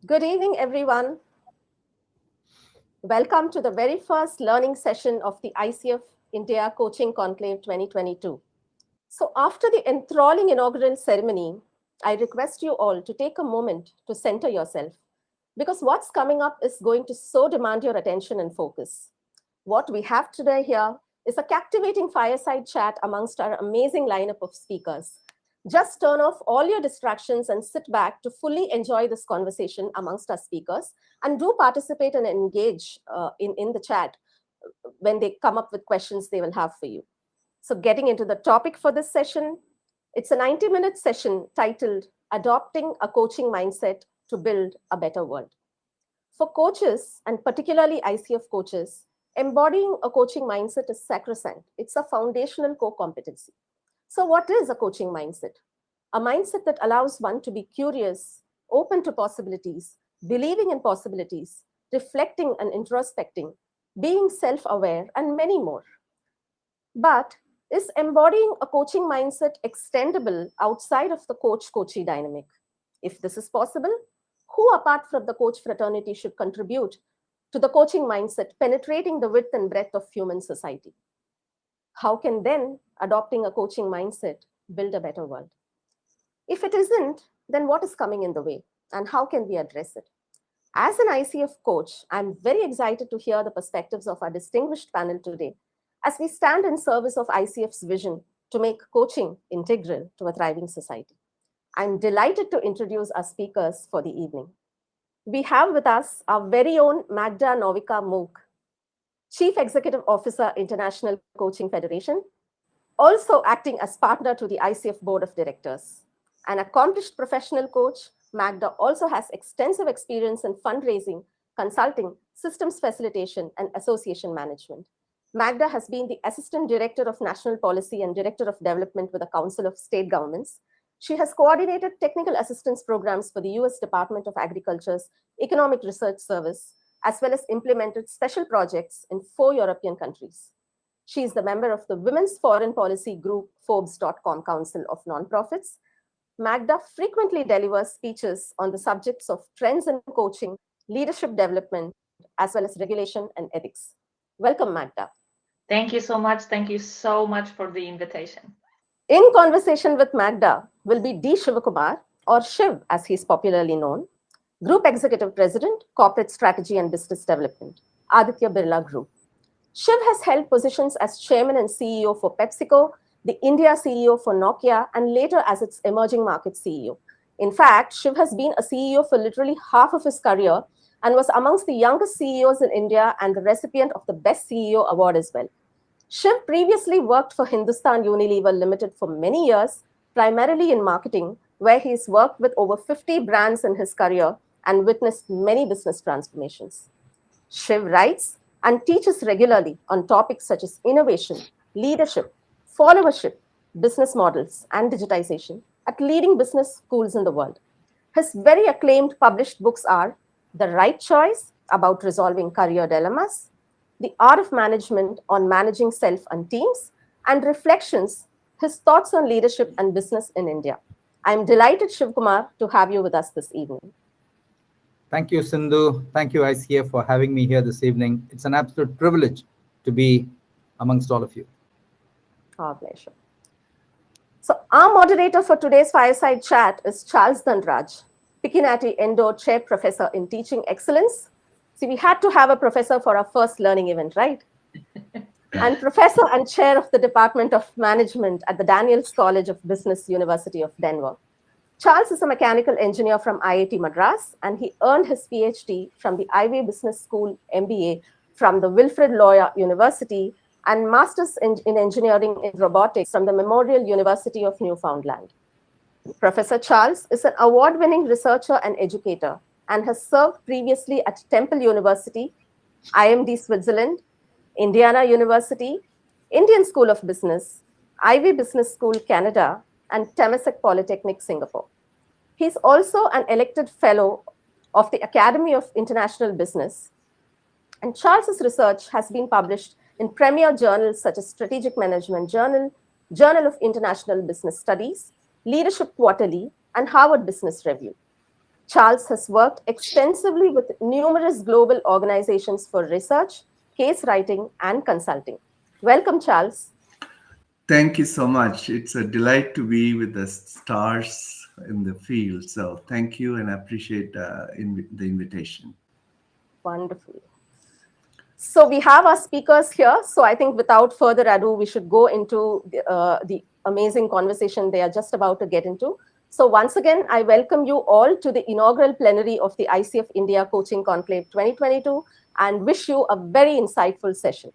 Good evening, everyone. Welcome to the very first learning session of the ICF India Coaching Conclave 2022. So, after the enthralling inaugural ceremony, I request you all to take a moment to center yourself because what's coming up is going to so demand your attention and focus. What we have today here is a captivating fireside chat amongst our amazing lineup of speakers. Just turn off all your distractions and sit back to fully enjoy this conversation amongst our speakers. And do participate and engage in the chat when they come up with questions they will have for you. So, getting into the topic for this session, it's a 90-minute session titled Adopting a Coaching Mindset to Build a Better World. For coaches, and particularly ICF coaches, embodying a coaching mindset is sacrosanct. It's a foundational core competency. So, what is a coaching mindset? A mindset that allows one to be curious, open to possibilities, believing in possibilities, reflecting and introspecting, being self-aware, and many more. But is embodying a coaching mindset extendable outside of the coach-coachee dynamic? If this is possible, who apart from the coach fraternity should contribute to the coaching mindset penetrating the width and breadth of human society? How can then adopting a coaching mindset build a better world? If it isn't, then what is coming in the way and how can we address it? As an ICF coach, I'm very excited to hear the perspectives of our distinguished panel today as we stand in service of ICF's vision to make coaching integral to a thriving society. I'm delighted to introduce our speakers for the evening. We have with us our very own Magda Novika Mook, Chief Executive Officer, International Coaching Federation, also acting as partner to the ICF Board of Directors. An accomplished professional coach, Magda also has extensive experience in fundraising, consulting, systems facilitation, and association management. Magda has been the Assistant Director of National Policy and Director of Development with the Council of State Governments. She has coordinated technical assistance programs for the US Department of Agriculture's Economic Research Service, as well as implemented special projects in 4 European countries. She is the member of the Women's Foreign Policy Group Forbes.com Council of Nonprofits. Magda frequently delivers speeches on the subjects of trends in coaching, leadership development, as well as regulation and ethics. Welcome, Magda. Thank you so much. Thank you so much for the invitation. In conversation with Magda will be D. Shivakumar, or Shiv as he's popularly known, Group Executive President, Corporate Strategy and Business Development, Aditya Birla Group. Shiv has held positions as Chairman and CEO for PepsiCo, the India CEO for Nokia, and later as its emerging market CEO. In fact, Shiv has been a CEO for literally half of his career and was amongst the youngest CEOs in India and the recipient of the Best CEO award as well. Shiv previously worked for Hindustan Unilever Limited for many years, primarily in marketing, where he's worked with over 50 brands in his career and witnessed many business transformations. Shiv writes and teaches regularly on topics such as innovation, leadership, followership, business models, and digitization at leading business schools in the world. His very acclaimed published books are The Right Choice, about resolving career dilemmas, The Art of Management on managing self and teams, and Reflections, his thoughts on leadership and business in India. I'm delighted, Shiv Kumar, to have you with us this evening. Thank you, Sindhu. Thank you, ICF, for having me here this evening. It's an absolute privilege to be amongst all of you. Our pleasure. So our moderator for today's fireside chat is Charles Dhanraj, Pikinati Endo Chair Professor in Teaching Excellence. See, we had to have a professor for our first learning event, right? And Professor and Chair of the Department of Management at the Daniels College of Business, University of Denver. Charles is a mechanical engineer from IIT Madras, and he earned his PhD from the Ivey Business School MBA from the Wilfrid Laurier University and Masters in Engineering in Robotics from the Memorial University of Newfoundland. Professor Charles is an award-winning researcher and educator and has served previously at Temple University, IMD Switzerland, Indiana University, Indian School of Business, Ivey Business School Canada, and Temasek Polytechnic Singapore. He's also an elected fellow of the Academy of International Business, and Charles's research has been published in premier journals such as Strategic Management Journal, Journal of International Business Studies, Leadership Quarterly, and Harvard Business Review. Charles has worked extensively with numerous global organizations for research, case writing, and consulting. Welcome, Charles. Thank you so much. It's a delight to be with the stars in the field. So thank you, and I appreciate the invitation. Wonderful. So we have our speakers here. So I think without further ado, we should go into the amazing conversation they are just about to get into. So once again, I welcome you all to the inaugural plenary of the ICF India Coaching Conclave 2022 and wish you a very insightful session.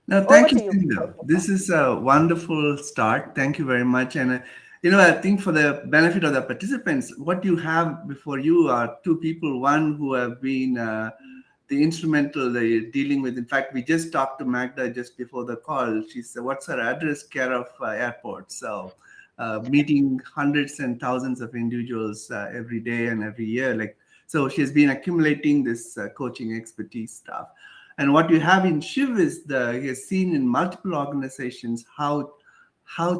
No, thank you, Sindhu. This is a wonderful start. Thank you very much. And, I think for the benefit of the participants, what you have before you are two people, one who have been the instrumental dealing with. In fact, we just talked to Magda just before the call. She said, what's her address? Care of airport. So meeting hundreds and thousands of individuals every day and every year. So she's been accumulating this coaching expertise stuff. And what you have in Shiv is he has seen in multiple organizations how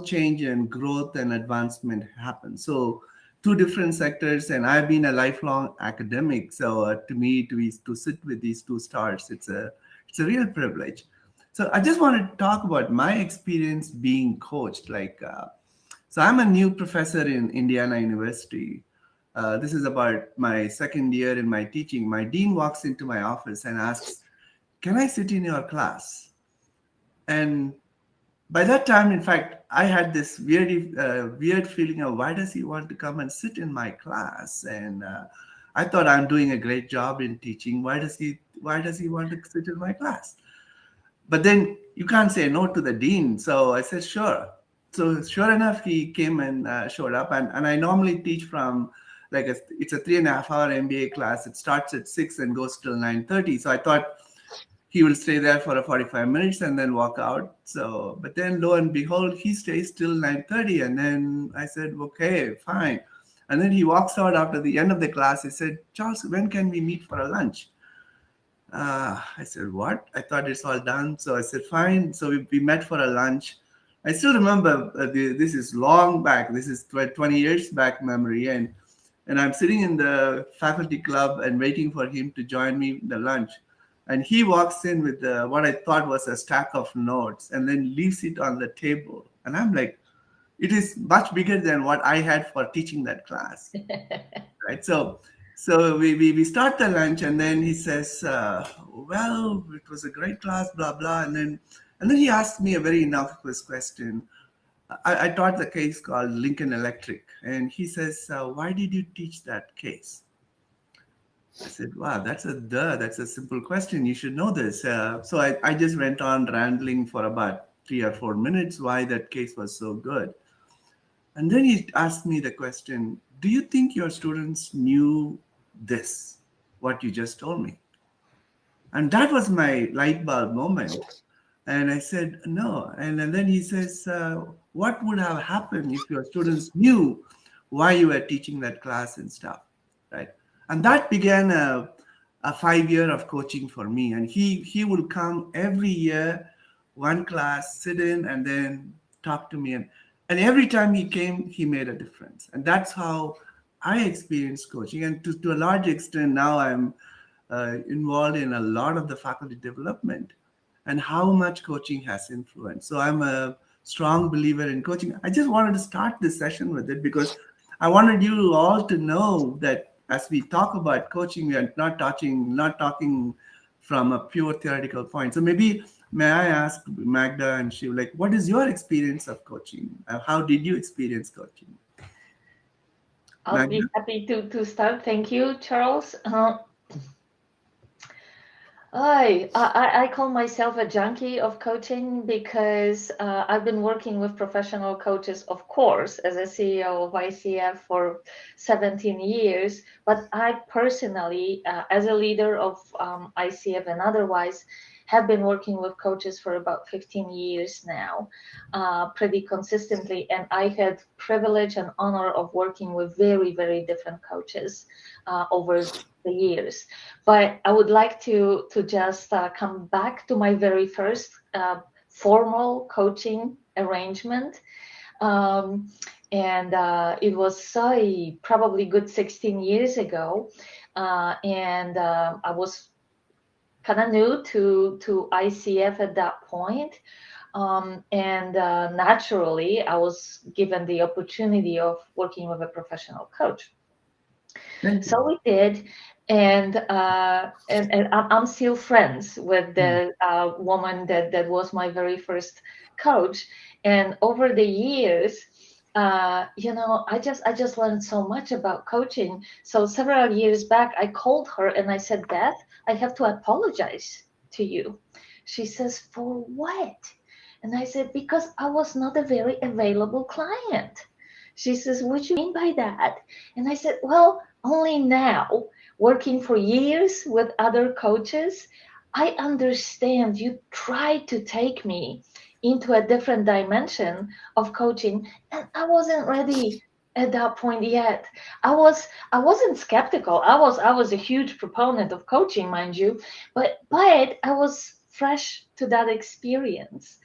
change and growth and advancement happen. So two different sectors, and I've been a lifelong academic. So to me, to sit with these two stars, it's a real privilege. So I just want to talk about my experience being coached. So I'm a new professor in Indiana University. This is about my second year in my teaching. My dean walks into my office and asks, "Can I sit in your class?" And by that time, in fact, I had this weird feeling of, why does he want to come and sit in my class? And I thought I'm doing a great job in teaching. Why does he want to sit in my class? But then you can't say no to the dean. So I said, sure. So sure enough, he came and showed up. And I normally teach from it's a 3.5-hour MBA class. It starts at 6 and goes till 9:30. So I thought he will stay there for 45 minutes and then walk out. So, but then lo and behold, he stays till 9:30. And then I said, okay, fine. And then he walks out after the end of the class. He said, "Charles, when can we meet for a lunch?" I said, what? I thought it's all done. So I said, fine. So we met for a lunch. I still remember this is long back. This is 20 years back memory. And I'm sitting in the faculty club and waiting for him to join me in the lunch. And he walks in with what I thought was a stack of notes and then leaves it on the table. And I'm like, it is much bigger than what I had for teaching that class. Right. So we start the lunch, and then he says, well, it was a great class, blah, blah. And then he asked me a very innocuous question. I taught the case called Lincoln Electric. And he says, why did you teach that case? I said, wow, that's a simple question. You should know this. So I just went on rambling for about 3 or 4 minutes why that case was so good. And then he asked me the question, do you think your students knew this, what you just told me? And that was my light bulb moment. And I said, no. And then he says, what would have happened if your students knew why you were teaching that class and stuff, right? And that began a 5-year of coaching for me. And he would come every year, one class, sit in, and then talk to me. And every time he came, he made a difference. And that's how I experienced coaching. And to a large extent, now I'm involved in a lot of the faculty development and how much coaching has influenced. So I'm a strong believer in coaching. I just wanted to start this session with it because I wanted you all to know that as we talk about coaching, we are not talking from a pure theoretical point. So maybe may I ask Magda and Shiv, what is your experience of coaching? How did you experience coaching? I'll be happy to start. Thank you, Charles. I call myself a junkie of coaching because I've been working with professional coaches, of course, as a CEO of ICF for 17 years. But I personally, as a leader of ICF and otherwise, have been working with coaches for about 15 years now, pretty consistently. And I had privilege and honor of working with very, very different coaches over the years. But I would like to just come back to my very first formal coaching arrangement. and it was probably good 16 years ago, and I was kind of new to ICF at that point. And naturally, I was given the opportunity of working with a professional coach. So we did, and I'm still friends with the woman that was my very first coach. And over the years, I just learned so much about coaching. So several years back, I called her and I said, Beth, I have to apologize to you. She says, for what? And I said, because I was not a very available client. She says, what do you mean by that? And I said, well, only now, working for years with other coaches, I understand you tried to take me into a different dimension of coaching, and I wasn't ready at that point yet. I wasn't skeptical. I was a huge proponent of coaching, mind you, but I was fresh to that experience.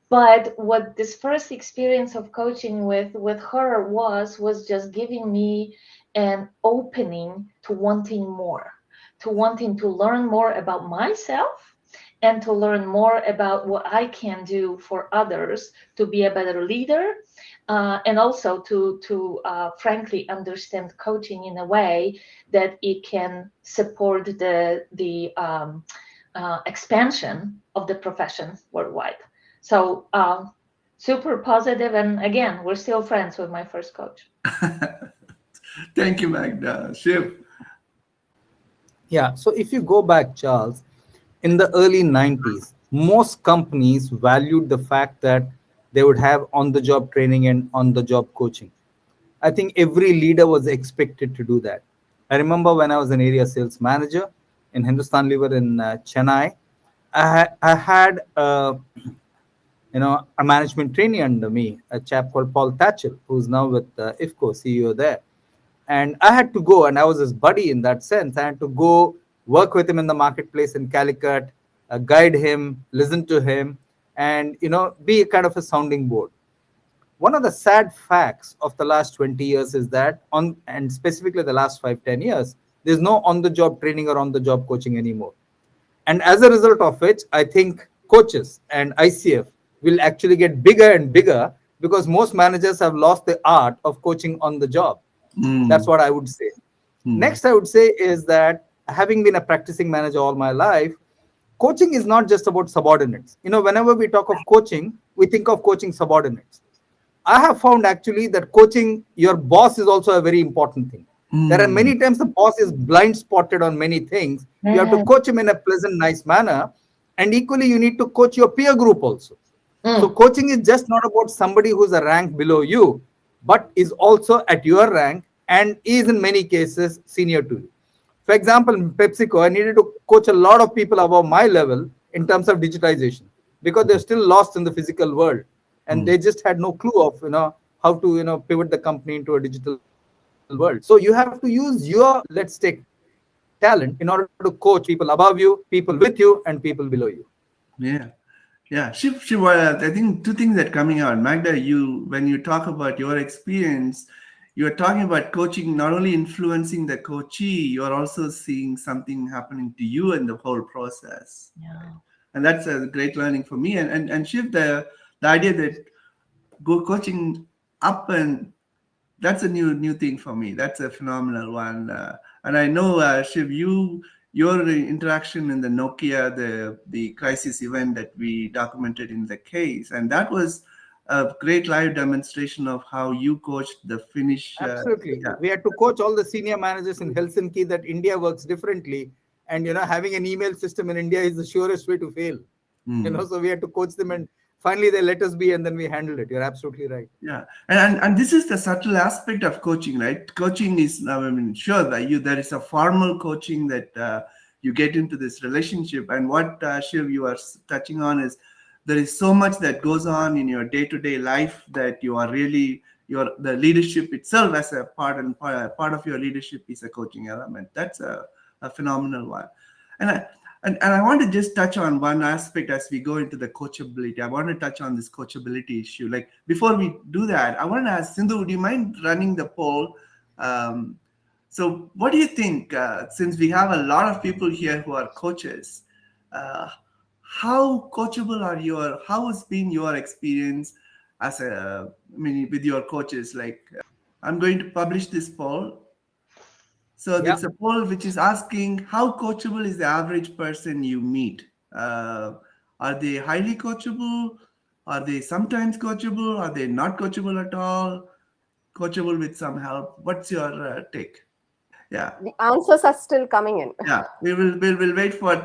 But what this first experience of coaching with her was just giving me an opening to wanting more, to wanting to learn more about myself and to learn more about what I can do for others to be a better leader, and also to frankly understand coaching in a way that it can support the expansion of the profession worldwide. So super positive, and again, we're still friends with my first coach. Thank you, Magda. Shiv. Yeah, so if you go back, Charles, in the early 90s, most companies valued the fact that they would have on-the-job training and on-the-job coaching. I think every leader was expected to do that. I remember when I was an area sales manager in Hindustan Lever in Chennai, I had a management trainee under me, a chap called Paul Thatcher, who's now with IFCO, CEO there. And I had to go, and I was his buddy in that sense. I had to go work with him in the marketplace in Calicut, guide him, listen to him, and be a kind of a sounding board. One of the sad facts of the last 20 years is that and specifically the last 5-10 years, there's no on-the-job training or on-the-job coaching anymore. And as a result of which, I think coaches and ICF will actually get bigger and bigger because most managers have lost the art of coaching on the job. That's what I would say. Next, I would say is that having been a practicing manager all my life, coaching is not just about subordinates. Whenever we talk of coaching, we think of coaching subordinates. I have found actually that coaching your boss is also a very important thing. There are many times the boss is blind spotted on many things. You have to coach him in a pleasant, nice manner. And equally, you need to coach your peer group also. So coaching is just not about somebody who's a rank below you, but is also at your rank and is in many cases senior to you. For example, in PepsiCo, I needed to coach a lot of people above my level in terms of digitization because they're still lost in the physical world. And they just had no clue of how to pivot the company into a digital world. So you have to use your, let's take, talent in order to coach people above you, people with you, and people below you. Yeah. Shiv, I think two things that coming out. Magda, when you talk about your experience, you're talking about coaching not only influencing the coachee, you're also seeing something happening to you in the whole process. Yeah. And that's a great learning for me. And Shiv, the idea that go coaching up, and that's a new thing for me. That's a phenomenal one. And I know, Shiv, your interaction in the Nokia, the crisis event that we documented in the case, and that was a great live demonstration of how you coached the Finnish. Absolutely. We had to coach all the senior managers in Helsinki that India works differently. And, having an email system in India is the surest way to fail. So we had to coach them, and finally they let us be, and then we handled it. You're absolutely right. Yeah. And this is the subtle aspect of coaching, right? Coaching is, sure that there is a formal coaching that you get into this relationship. And what, Shiv, you are touching on is there is so much that goes on in your day-to-day life that you are really, the leadership itself as a part of your leadership is a coaching element. That's a phenomenal one. And And I want to just touch on one aspect as we go into the coachability. I want to touch on this coachability issue. Like before we do that, I want to ask Sindhu, would you mind running the poll? So what do you think, since we have a lot of people here who are coaches, how coachable are you, or how has been your experience as with your coaches? Like, I'm going to publish this poll. So it's a poll which is asking, how coachable is the average person you meet? Are they highly coachable? Are they sometimes coachable? Are they not coachable at all? Coachable with some help? What's your take? Yeah. The answers are still coming in. Yeah, we'll wait for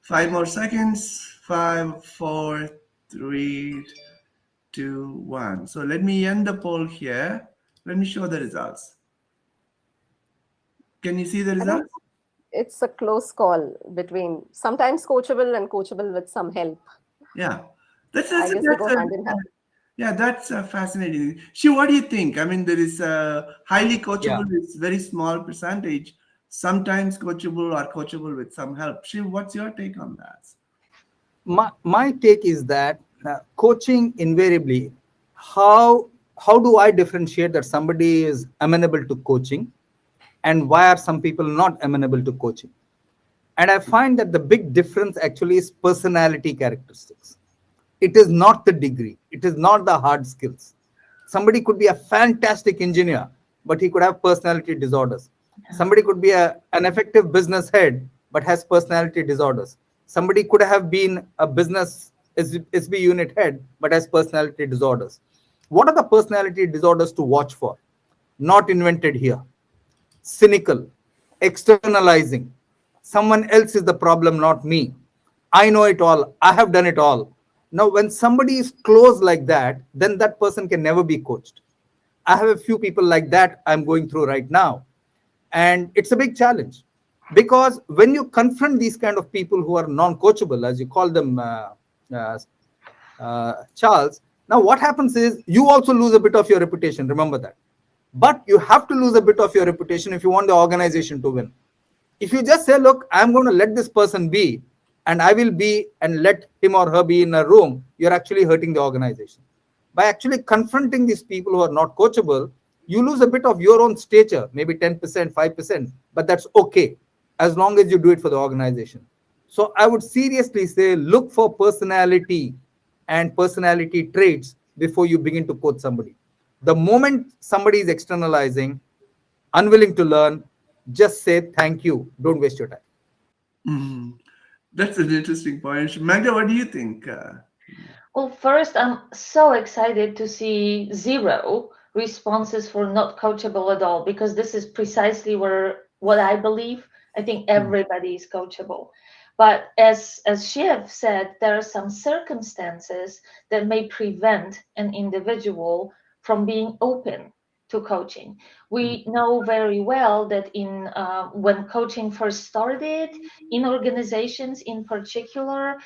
5 more seconds. 5, 4, 3, 2, 1. So let me end the poll here. Let me show the results. Can you see the results? It's a close call between sometimes coachable and coachable with some help. Yeah, I guess they go hand in hand. Yeah, that's fascinating. Shiv, what do you think? I mean, there is highly coachable, it's very small percentage. Sometimes coachable or coachable with some help. Shiv, what's your take on that? My take is that coaching invariably, how do I differentiate that somebody is amenable to coaching, and why are some people not amenable to coaching? And I find that the big difference actually is personality characteristics. It is not the degree. It is not the hard skills. Somebody could be a fantastic engineer, but he could have personality disorders. Somebody could be an effective business head, but has personality disorders. Somebody could have been a business SB unit head, but has personality disorders. What are the personality disorders to watch for? Not invented here. Cynical, externalizing. Someone else is the problem, not me. I know it all. I have done it all. Now, when somebody is close like that, then that person can never be coached. I have a few people like that I'm going through right now. And it's a big challenge, because when you confront these kind of people who are non-coachable, as you call them, Charles, now what happens is you also lose a bit of your reputation. Remember that. But you have to lose a bit of your reputation if you want the organization to win. If you just say, look, I'm going to let this person be, and I will be, and let him or her be in a room, you're actually hurting the organization. By actually confronting these people who are not coachable, you lose a bit of your own stature, maybe 10%, 5%, but that's okay, as long as you do it for the organization. So I would seriously say, look for personality and personality traits before you begin to coach somebody. The moment somebody is externalizing, unwilling to learn, just say thank you. Don't waste your time. Mm-hmm. That's an interesting point. Magda, what do you think? Well, first, I'm so excited to see 0 responses for not coachable at all, because this is precisely what I believe. I think everybody is coachable. But as Shiv said, there are some circumstances that may prevent an individual from being open to coaching. We know very well that when coaching first started, in organizations in particular,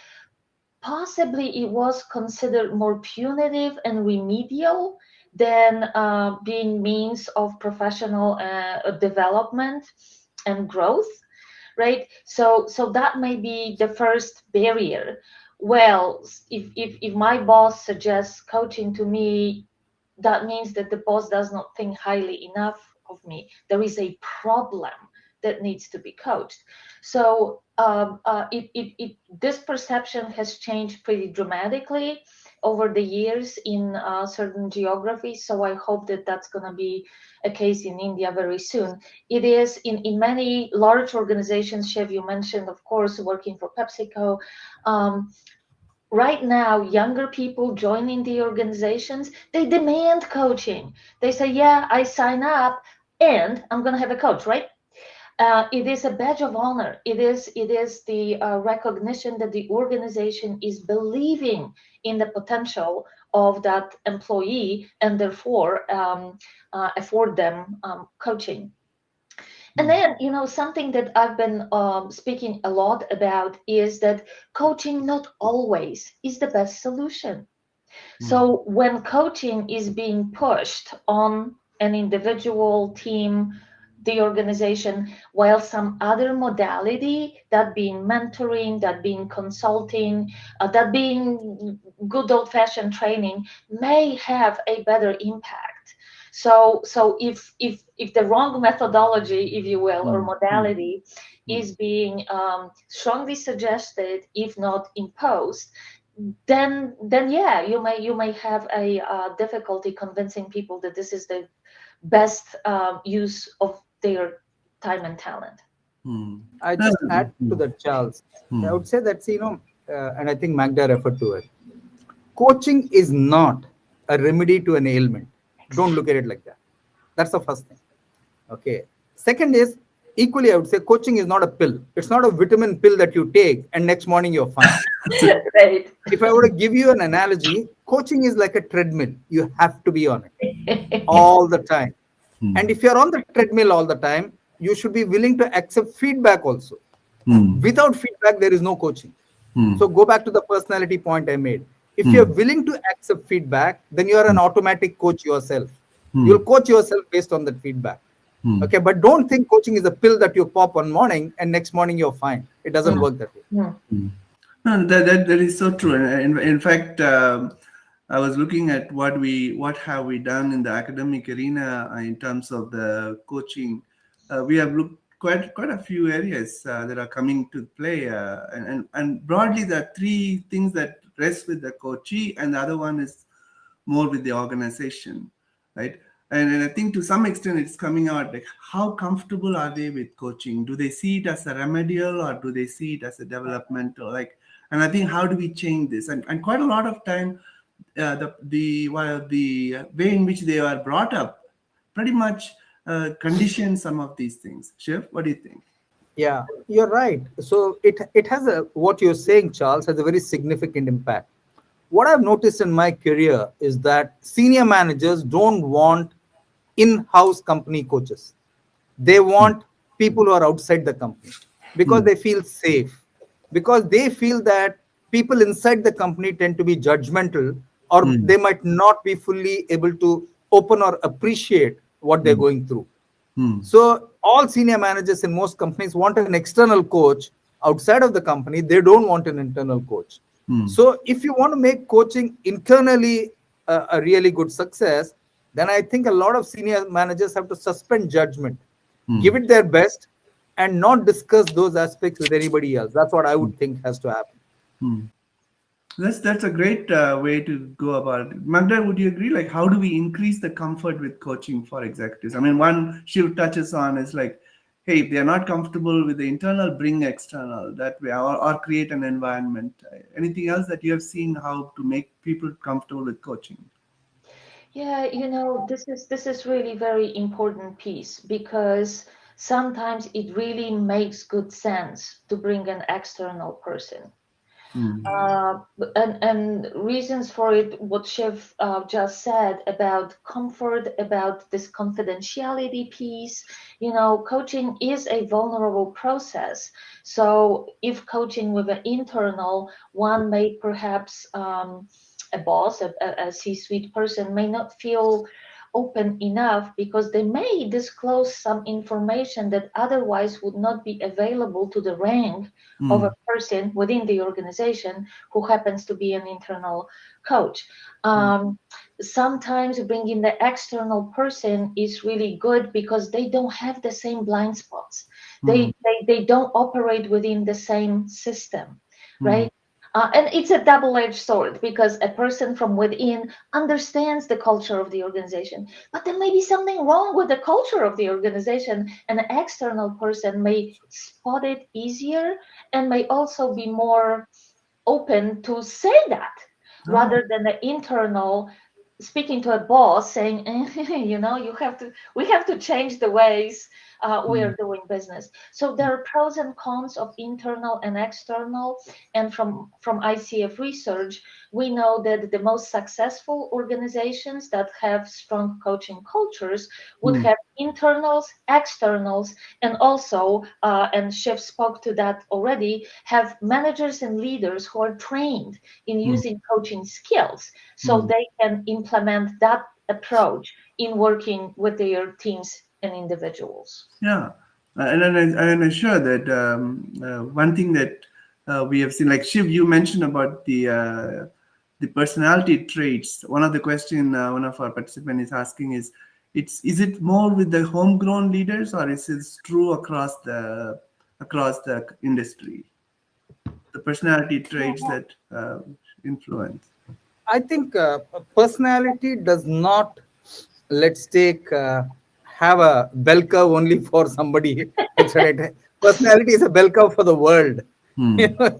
possibly it was considered more punitive and remedial than being means of professional development and growth, right? So that may be the first barrier. Well, if my boss suggests coaching to me, that means that the boss does not think highly enough of me. There is a problem that needs to be coached. So this perception has changed pretty dramatically over the years in certain geographies. So I hope that that's going to be a case in India very soon. It is in many large organizations. Shiv, you mentioned, of course, working for PepsiCo. Right now, younger people joining the organizations, they demand coaching. They say, yeah, I sign up and I'm going to have a coach, right? It is a badge of honor. It is the recognition that the organization is believing in the potential of that employee, and therefore afford them coaching. And then, something that I've been speaking a lot about is that coaching not always is the best solution. So when coaching is being pushed on an individual, team, the organization, while some other modality, that being mentoring, that being consulting, that being good old-fashioned training, may have a better impact. So if the wrong methodology, if you will, or modality is being strongly suggested, if not imposed, then yeah, you may have a difficulty convincing people that this is the best use of their time and talent. I just add to that, Charles. I would say that, and I think Magda referred to it. Coaching is not a remedy to an ailment. Don't look at it like that. That's the first thing. Okay. Second is, equally, I would say coaching is not a pill. It's not a vitamin pill that you take and next morning you're fine. Right. If I were to give you an analogy, coaching is like a treadmill. You have to be on it all the time. And if you're on the treadmill all the time, you should be willing to accept feedback also. Without feedback, there is no coaching. So go back to the personality point I made. If you're willing to accept feedback, then you are an automatic coach yourself. You'll coach yourself based on that feedback. Okay, but don't think coaching is a pill that you pop one morning and next morning you're fine. It doesn't work that way. No, that is so true. In fact, I was looking at what have we done in the academic arena in terms of the coaching. We have looked quite a few areas that are coming to play, and broadly there are three things that rest with the coachee, and the other one is more with the organization, right? And I think to some extent it's coming out like how comfortable are they with coaching? Do they see it as a remedial or do they see it as a developmental? And I think how do we change this? And quite a lot of time, the way in which they are brought up pretty much condition some of these things. Shiv, what do you think? Yeah, you're right. So it has what you're saying, Charles, has a very significant impact. What I've noticed in my career is that senior managers don't want in-house company coaches. They want people who are outside the company because they feel safe, because they feel that people inside the company tend to be judgmental, or they might not be fully able to open or appreciate what they're going through. So all senior managers in most companies want an external coach outside of the company. They don't want an internal coach. So if you want to make coaching internally a really good success, then I think a lot of senior managers have to suspend judgment, give it their best, and not discuss those aspects with anybody else. That's what I would think has to happen. That's a great way to go about it. Magda, would you agree? Like, how do we increase the comfort with coaching for executives? I mean, one Shiv touches on is like, hey, if they're not comfortable with the internal, bring external that way, or create an environment. Anything else that you have seen how to make people comfortable with coaching? Yeah, this is really very important piece, because sometimes it really makes good sense to bring an external person. And reasons for it, what Shiv just said about comfort, about this confidentiality piece. Coaching is a vulnerable process. So if coaching with an internal, one may perhaps a boss, a C-suite person may not feel open enough, because they may disclose some information that otherwise would not be available to the rank of a person within the organization who happens to be an internal coach. Sometimes bringing the external person is really good because they don't have the same blind spots. They don't operate within the same system, right? And it's a double-edged sword, because a person from within understands the culture of the organization, but there may be something wrong with the culture of the organization, and an external person may spot it easier and may also be more open to say that, rather than the internal speaking to a boss saying, we have to change the ways we are doing business. So there are pros and cons of internal and external. And from ICF research, we know that the most successful organizations that have strong coaching cultures would have internals, externals, and also, and Shiv spoke to that already, have managers and leaders who are trained in using coaching skills, so they can implement that approach in working with their teams and individuals. Yeah, and I'm sure that one thing that we have seen, like Shiv, you mentioned about the personality traits. One of the question one of our participants is asking is it more with the homegrown leaders, or is it true across the industry? The personality traits that influence. I think personality does not, let's take, have a bell curve only for somebody. Personality is a bell curve for the world.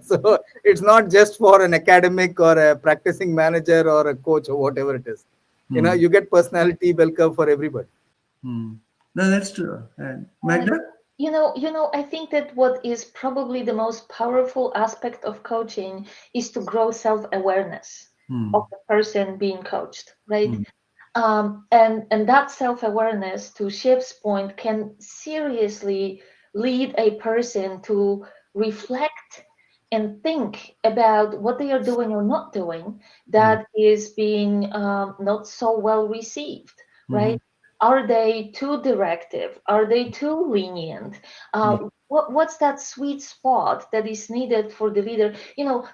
So it's not just for an academic or a practicing manager or a coach or whatever it is. You get personality bell curve for everybody. No, that's true. And Magda? I think that what is probably the most powerful aspect of coaching is to grow self-awareness of the person being coached, right? And that self-awareness, to Shiv's point, can seriously lead a person to reflect and think about what they are doing or not doing that is being not so well received, right? Are they too directive? Are they too lenient? What's that sweet spot that is needed for the leader?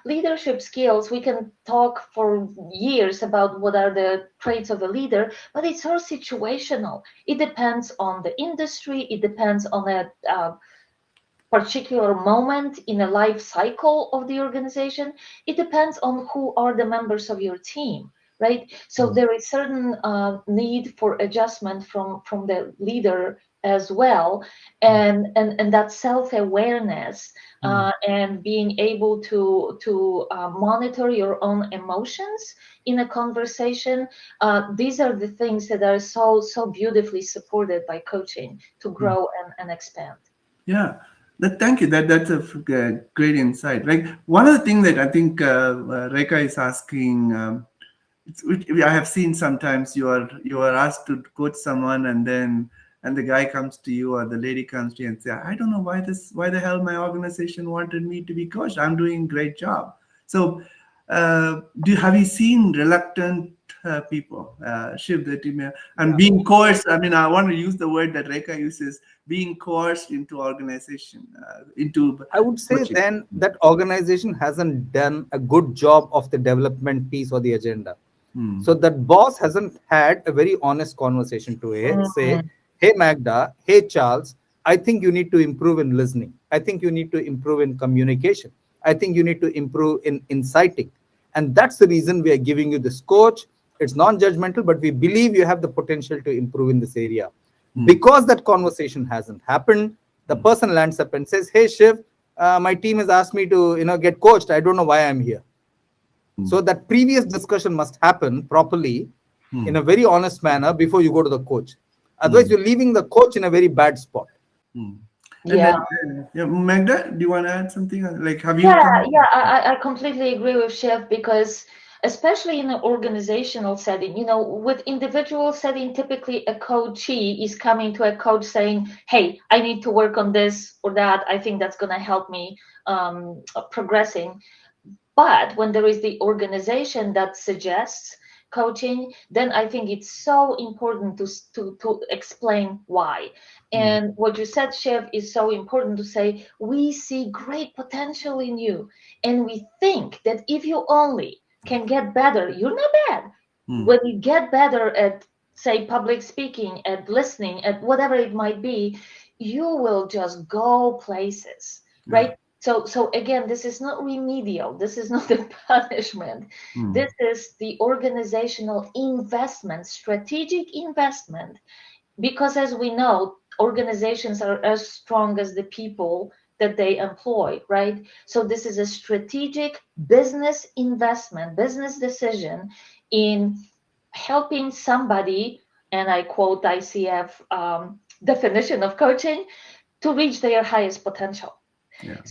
Leadership skills, we can talk for years about what are the traits of a leader, but it's all situational. It depends on the industry. It depends on a particular moment in a life cycle of the organization. It depends on who are the members of your team, right? So there is certain need for adjustment from the leader as well, and that self-awareness and being able to monitor your own emotions in a conversation. These are the things that are so beautifully supported by coaching to grow and expand. Yeah. Thank you. That's a great insight. Like one of the things that I think Rekha is asking, I have seen sometimes you are asked to coach someone, and the guy comes to you or the lady comes to you and say, I don't know why the hell my organization wanted me to be coached. I'm doing a great job. So have you seen reluctant people, Shiv, that and being coerced? I mean, I want to use the word that Rekha uses, being coerced into organization, I would say coaching. then that organization hasn't done a good job of the development piece or the agenda. So that boss hasn't had a very honest conversation to say, hey Magda, hey Charles, I think you need to improve in listening. I think you need to improve in communication. I think you need to improve in inciting. And that's the reason we are giving you this coach. It's non-judgmental, but we believe you have the potential to improve in this area. Because that conversation hasn't happened, the person lands up and says, hey Shiv, my team has asked me to get coached. I don't know why I'm here. So that previous discussion must happen properly in a very honest manner before you go to the coach. Otherwise, you're leaving the coach in a very bad spot. Yeah. Magda, do you want to add something? Like, have you? I completely agree with Shiv, because especially in an organizational setting, with individual setting, typically a coachee is coming to a coach saying, hey, I need to work on this or that. I think that's going to help me progressing. But when there is the organization that suggests coaching, then I think it's so important to explain why. And what you said, Shiv, is so important to say, we see great potential in you. And we think that if you only can get better, you're not bad. When you get better at, say, public speaking, at listening, at whatever it might be, you will just go places, right? So again, this is not remedial. This is not a punishment. This is the organizational investment, strategic investment, because as we know, organizations are as strong as the people that they employ, right? So this is a strategic business investment, business decision in helping somebody, and I quote ICF definition of coaching, to reach their highest potential.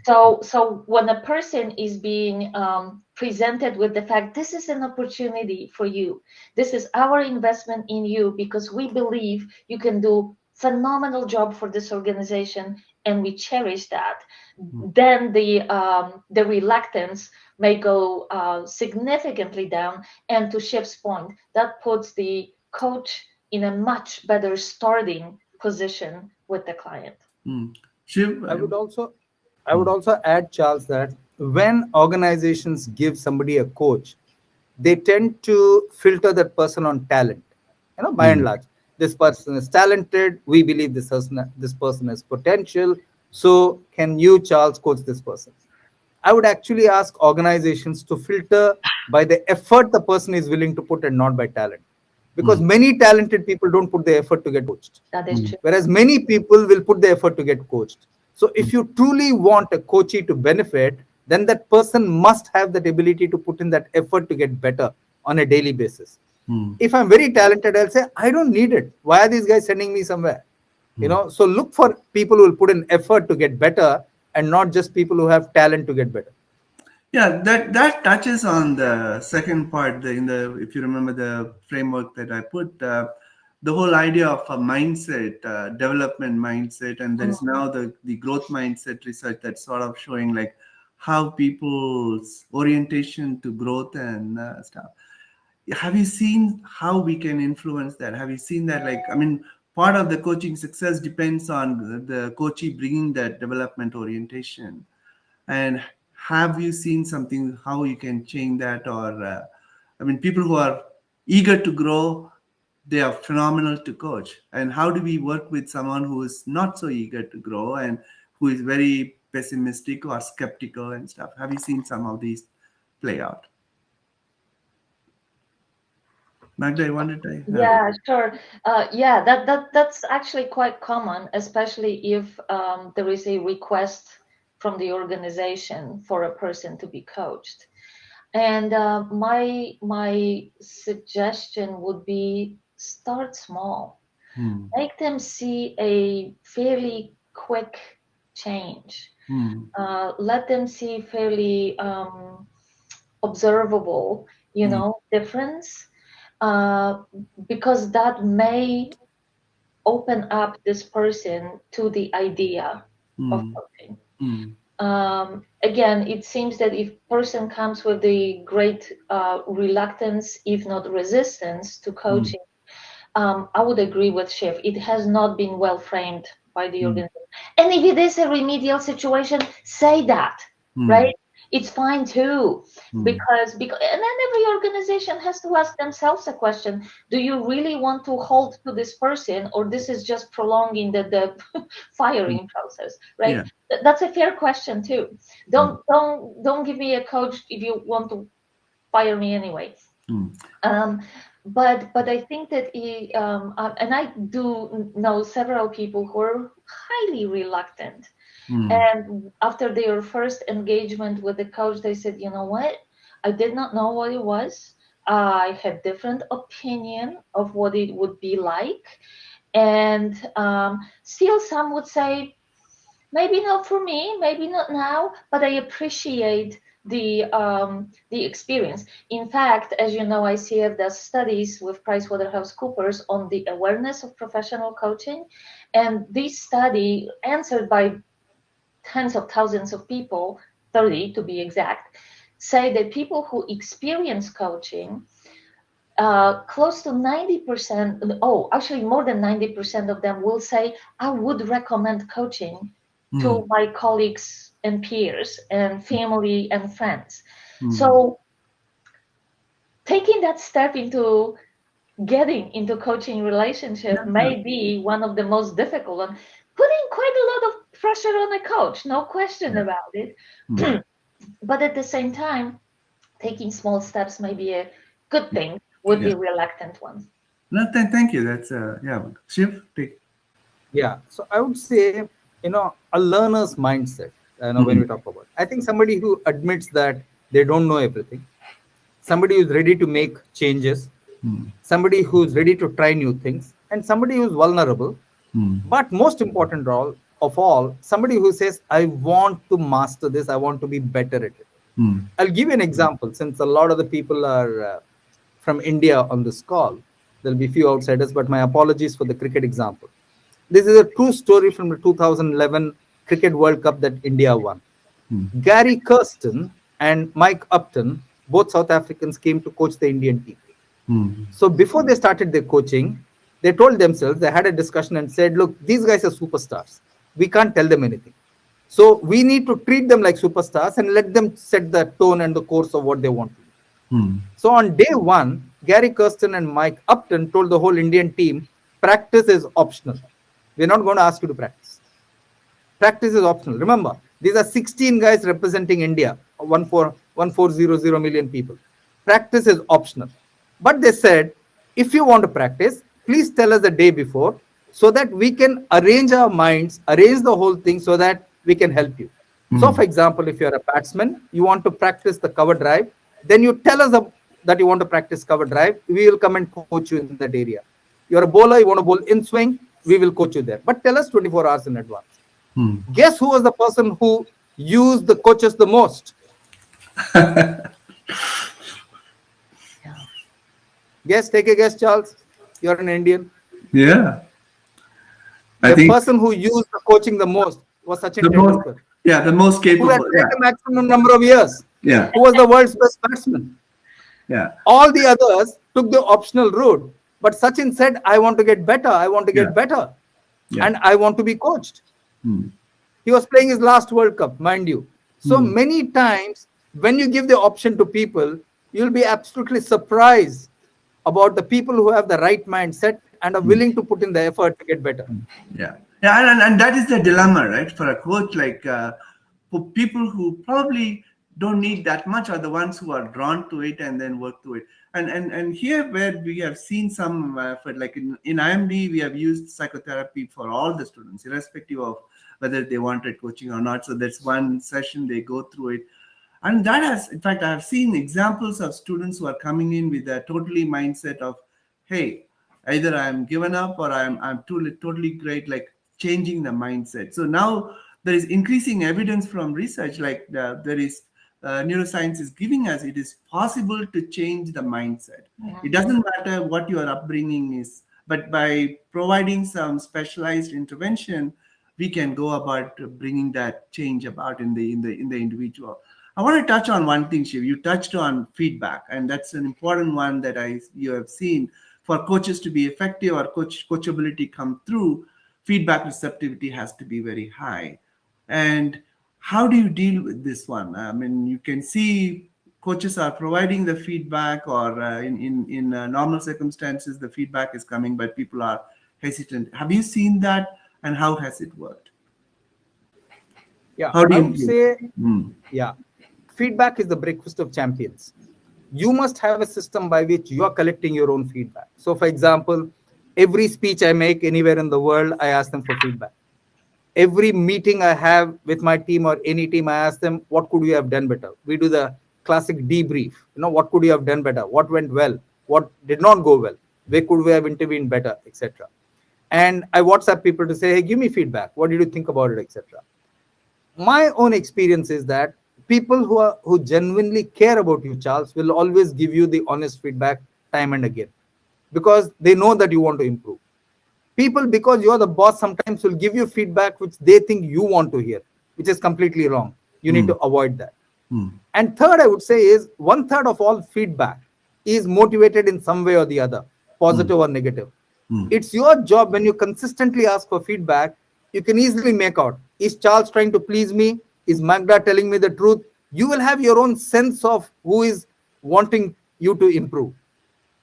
So when a person is being presented with the fact, this is an opportunity for you, this is our investment in you because we believe you can do phenomenal job for this organization and we cherish that, then the reluctance may go significantly down. And to Shiv's point, that puts the coach in a much better starting position with the client. Shiv, I would also add, Charles, that when organizations give somebody a coach, they tend to filter that person on talent. By and large, this person is talented. We believe this person has potential. So, can you, Charles, coach this person? I would actually ask organizations to filter by the effort the person is willing to put and not by talent. Because many talented people don't put the effort to get coached. That is true. Whereas many people will put the effort to get coached. So if you truly want a coachee to benefit, then that person must have that ability to put in that effort to get better on a daily basis. If I'm very talented, I'll say, I don't need it. Why are these guys sending me somewhere? So look for people who will put in effort to get better and not just people who have talent to get better. Yeah, that touches on the second part. If you remember the framework that I put, the whole idea of a mindset, development mindset, and there is now the growth mindset research that's sort of showing like how people's orientation to growth and stuff. Have you seen how we can influence that? Have you seen that? Part of the coaching success depends on the coachee bringing that development orientation. And have you seen something, how you can change that? Or, people who are eager to grow, they are phenomenal to coach. And how do we work with someone who is not so eager to grow and who is very pessimistic or skeptical and stuff? Have you seen some of these play out? Magda, you wanted to? Yeah, sure. That's actually quite common, especially if there is a request from the organization for a person to be coached. And my suggestion would be start small. Make them see a fairly quick change. Let them see fairly observable, difference. Because that may open up this person to the idea of coaching. Again, it seems that if person comes with a great reluctance, if not resistance to coaching, I would agree with Shiv. It has not been well framed by the organization. And if it is a remedial situation, say that, right? It's fine too, because and then every organization has to ask themselves a question: do you really want to hold to this person, or this is just prolonging the firing process, right? Yeah. That's a fair question too. Don't give me a coach if you want to fire me anyway. But I think that and I do know several people who are highly reluctant. And after their first engagement with the coach, they said, you know what? I did not know what it was. I had different opinion of what it would be like. And still some would say, maybe not for me, maybe not now, but I appreciate the experience. In fact, as you know, ICF does studies with PricewaterhouseCoopers on the awareness of professional coaching. And this study, answered by tens of thousands of people, 30 to be exact, say that people who experience coaching, close to 90%, actually more than 90% of them will say, I would recommend coaching to my colleagues and peers and family and friends. So taking that step into getting into coaching relationship may be one of the most difficult and putting quite a lot of pressure on a coach, no question about it. But at the same time, taking small steps may be a good thing with the reluctant ones. No, thank you. That's Shiv, take. Yeah, so I would say, a learner's mindset, when we talk about, I think somebody who admits that they don't know everything, somebody who's ready to make changes, somebody who's ready to try new things, and somebody who's vulnerable. But most important of all, somebody who says, I want to master this, I want to be better at it. I'll give you an example, since a lot of the people are from India on this call. There'll be a few outsiders, but my apologies for the cricket example. This is a true story from the 2011 Cricket World Cup that India won. Gary Kirsten and Mike Upton, both South Africans, came to coach the Indian team. So before they started their coaching, they told themselves, they had a discussion and said, look, these guys are superstars. We can't tell them anything. So we need to treat them like superstars and let them set the tone and the course of what they want to do. So on day one, Gary Kirsten and Mike Upton told the whole Indian team, practice is optional. We're not going to ask you to practice. Practice is optional. Remember, these are 16 guys representing India, 1400 million people. Practice is optional. But they said, if you want to practice, please tell us the day before so that we can arrange our minds, arrange the whole thing so that we can help you. So for example, if you're a batsman, you want to practice the cover drive, then you tell us that you want to practice cover drive, we will come and coach you in that area. You're a bowler, you want to bowl in swing, we will coach you there. But tell us 24 hours in advance. Guess who was the person who used the coaches the most? Guess, take a guess, Charles. You're an Indian. Yeah. The person who used the coaching the most was Sachin Tendulkar. Yeah, the most capable. Who had played the maximum number of years. Yeah. Who was the world's best batsman. Yeah. All the others took the optional route. But Sachin said, I want to get better. I want to get better. Yeah. And I want to be coached. He was playing his last World Cup, mind you. So many times when you give the option to people, you'll be absolutely surprised about the people who have the right mindset and are willing to put in the effort to get better. Yeah. Yeah, and that is the dilemma, right? For a coach, like for people who probably don't need that much are the ones who are drawn to it and then work to it. And here where we have seen some effort, like in IMD, we have used psychotherapy for all the students, irrespective of whether they wanted coaching or not. So that's one session, they go through it. And that has, in fact, I have seen examples of students who are coming in with a totally mindset of, hey, either I'm given up or I'm totally great, like changing the mindset. So now there is increasing evidence from research, like there is neuroscience is giving us, it is possible to change the mindset. It doesn't matter what your upbringing is, but by providing some specialized intervention, we can go about bringing that change about in the individual. I want to touch on one thing, Shiv. You touched on feedback, and that's an important one that you have seen. For coaches to be effective or coachability come through, feedback receptivity has to be very high. And how do you deal with this one? I mean, you can see coaches are providing the feedback, or in normal circumstances, the feedback is coming, but people are hesitant. Have you seen that, and how has it worked? Yeah, I would say, feedback is the breakfast of champions. You must have a system by which you are collecting your own feedback. So, for example, every speech I make anywhere in the world, I ask them for feedback. Every meeting I have with my team or any team, I ask them, what could you have done better? We do the classic debrief. What could you have done better? What went well? What did not go well? Where could we have intervened better, etc. And I WhatsApp people to say, hey, give me feedback. What did you think about it, etc. My own experience is that people who genuinely care about you, Charles, will always give you the honest feedback time and again, because they know that you want to improve. People, because you're the boss, sometimes will give you feedback which they think you want to hear, which is completely wrong. You need to avoid that. And third, I would say is 1/3 of all feedback is motivated in some way or the other, positive or negative. It's your job when you consistently ask for feedback, you can easily make out, is Charles trying to please me? Is Magda telling me the truth? You will have your own sense of who is wanting you to improve.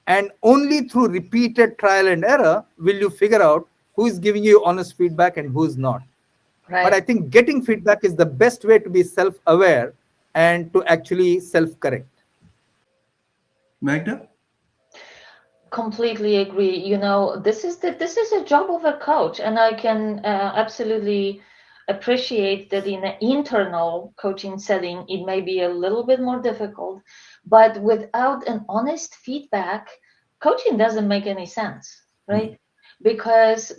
And only through repeated trial and error will you figure out who is giving you honest feedback and who is not. Right. But I think getting feedback is the best way to be self-aware and to actually self-correct. Magda? Completely agree. This is a job of a coach, and I can absolutely appreciate that in an internal coaching setting, it may be a little bit more difficult, but without an honest feedback, coaching doesn't make any sense, right? Because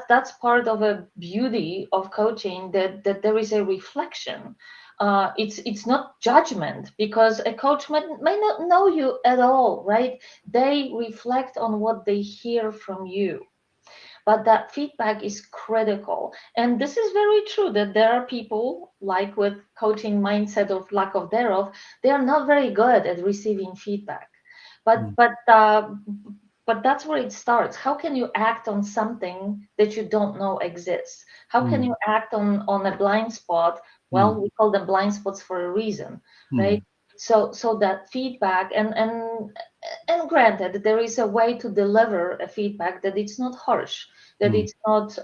that's part of a beauty of coaching, that there is a reflection. It's not judgment, because a coach may not know you at all, right? They reflect on what they hear from you. But that feedback is critical. And this is very true, that there are people, like with coaching mindset of lack of thereof, they are not very good at receiving feedback. But but that's where it starts. How can you act on something that you don't know exists? How can you act on a blind spot? Well, we call them blind spots for a reason, right? So that feedback, and granted, there is a way to deliver a feedback that it's not harsh, that it's not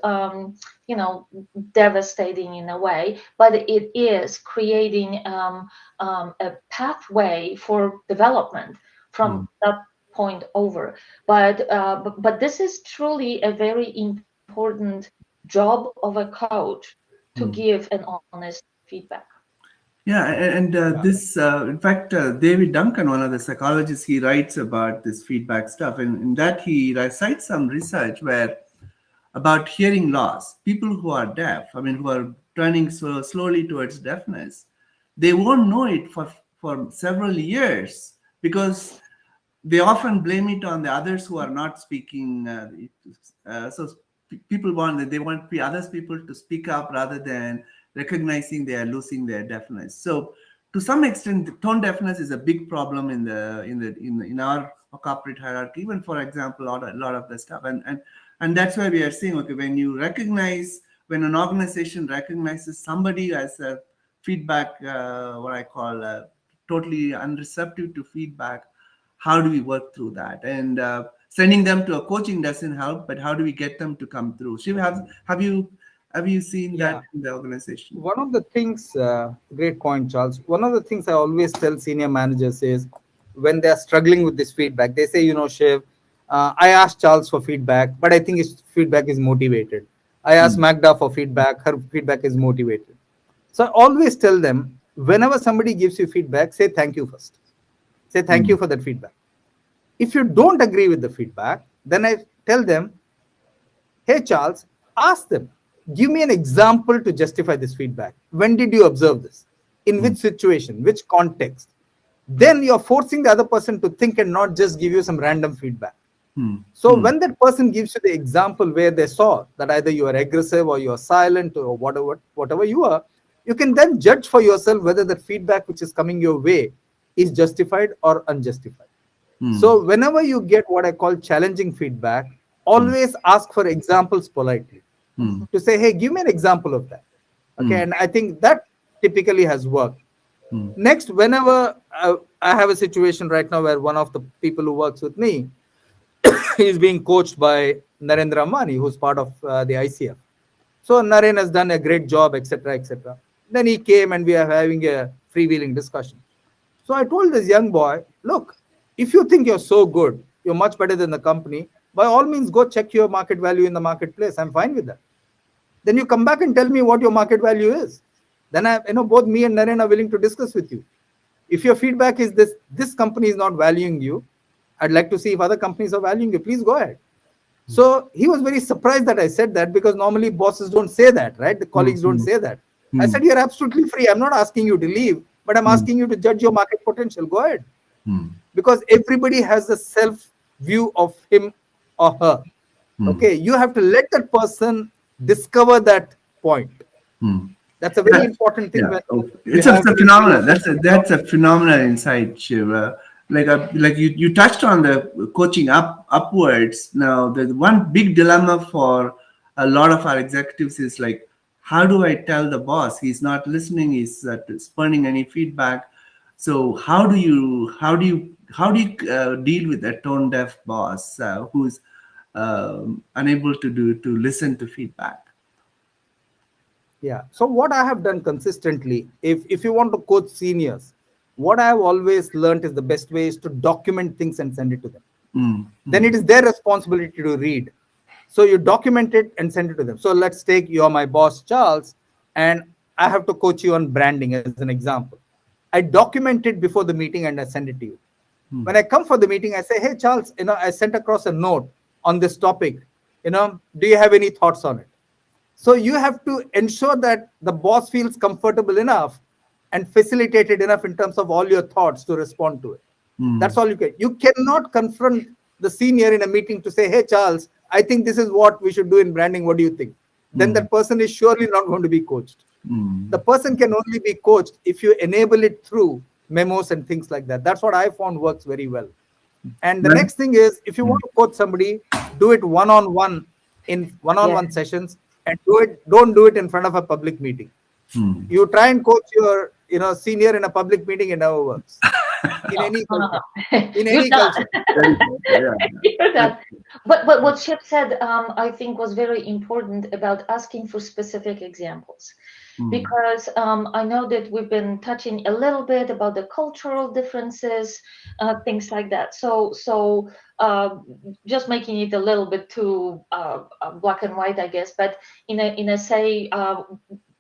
devastating in a way, but it is creating a pathway for development from that point over. But this is truly a very important job of a coach to give an honest feedback. Yeah, and this, in fact, David Duncan, one of the psychologists, he writes about this feedback stuff, and in that he cites some research where about hearing loss. People who are deaf, I mean, who are turning so slowly towards deafness, they won't know it for several years because they often blame it on the others who are not speaking. So people want others people to speak up rather than recognizing they are losing their deafness. So to some extent, the tone deafness is a big problem in our corporate hierarchy. Even, for example, a lot of the stuff, and that's why we are saying, okay, when an organization recognizes somebody as a feedback, what I call totally unreceptive to feedback, how do we work through that? And sending them to a coaching doesn't help, but how do we get them to come through? Shiv, have you seen that in the organization? One of the things, great point, Charles. One of the things I always tell senior managers is when they are struggling with this feedback, they say, Shiv, I asked Charles for feedback, but I think his feedback is motivated. I asked Magda for feedback, her feedback is motivated. So I always tell them, whenever somebody gives you feedback, say thank you first. Say thank you for that feedback. If you don't agree with the feedback, then I tell them, hey, Charles, ask them, give me an example to justify this feedback. When did you observe this? In which situation? Which context? Then you're forcing the other person to think and not just give you some random feedback. So when that person gives you the example where they saw that either you are aggressive or you are silent or whatever you are, you can then judge for yourself whether the feedback which is coming your way is justified or unjustified. So whenever you get what I call challenging feedback, always ask for examples politely. To say, hey, give me an example of that. Okay, and I think that typically has worked. Next, whenever I have a situation right now where one of the people who works with me is being coached by Narendra Ambani, who's part of the ICF. So Naren has done a great job, etc., etc. Then he came and we are having a freewheeling discussion. So I told this young boy, look, if you think you're so good, you're much better than the company, by all means, go check your market value in the marketplace. I'm fine with that. Then you come back and tell me what your market value is. Then both me and Naren are willing to discuss with you. If your feedback is this company is not valuing you, I'd like to see if other companies are valuing you. Please go ahead. So he was very surprised that I said that, because normally bosses don't say that, right? The colleagues don't say that. I said, you're absolutely free. I'm not asking you to leave, but I'm asking you to judge your market potential. Go ahead. Because everybody has a self view of him or her. Okay, you have to let that person discover that point. That's a very important thing. It's a phenomenon. That's a phenomenal insight, Shiva. Like you touched on the coaching upwards. Now, the one big dilemma for a lot of our executives is like, how do I tell the boss he's not listening? He's spurning any feedback. So how do you deal with a tone deaf boss who's unable to listen to feedback? Yeah. So what I have done consistently, if you want to coach seniors, what I have always learned is the best way is to document things and send it to them. Then it is their responsibility to read. So you document it and send it to them. So let's take, you're my boss, Charles, and I have to coach you on branding as an example. I document it before the meeting and I send it to you. When I come for the meeting, I say, hey, Charles, I sent across a note on this topic. Do you have any thoughts on it? So you have to ensure that the boss feels comfortable enough and facilitated enough in terms of all your thoughts to respond to it. That's all you can. You cannot confront the senior in a meeting to say, hey, Charles, I think this is what we should do in branding. What do you think? Then that person is surely not going to be coached. The person can only be coached if you enable it through memos and things like that. That's what I found works very well. And the next thing is, if you want to coach somebody, do it one-on-one in one-on-one sessions, and don't do it in front of a public meeting. You try and coach your senior in a public meeting, it never works. In any culture. In any culture. You're done. But what Shep said, I think, was very important about asking for specific examples. Because I know that we've been touching a little bit about the cultural differences, things like that. So just making it a little bit too black and white, I guess. But in a say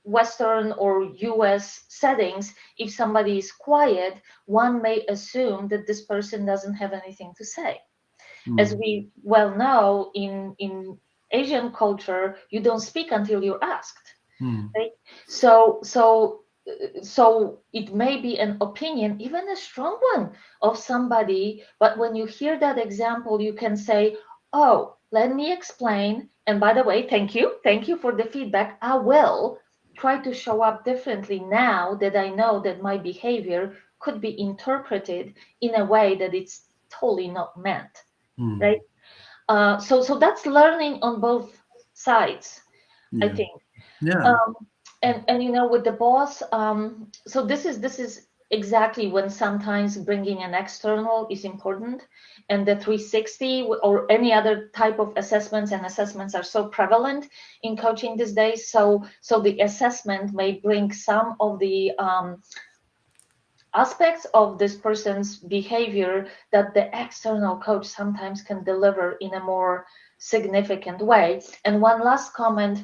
Western or US settings, if somebody is quiet, one may assume that this person doesn't have anything to say. As we well know, in Asian culture, you don't speak until you're asked. Right? So it may be an opinion, even a strong one, of somebody, but when you hear that example, you can say, oh, let me explain, and by the way, thank you for the feedback. I will try to show up differently now that I know that my behavior could be interpreted in a way that it's totally not meant, right? So that's learning on both sides, I think. And with the boss, so this is exactly when sometimes bringing an external is important, and the 360 or any other type of assessments are so prevalent in coaching these days. So the assessment may bring some of the aspects of this person's behavior that the external coach sometimes can deliver in a more significant way. And one last comment.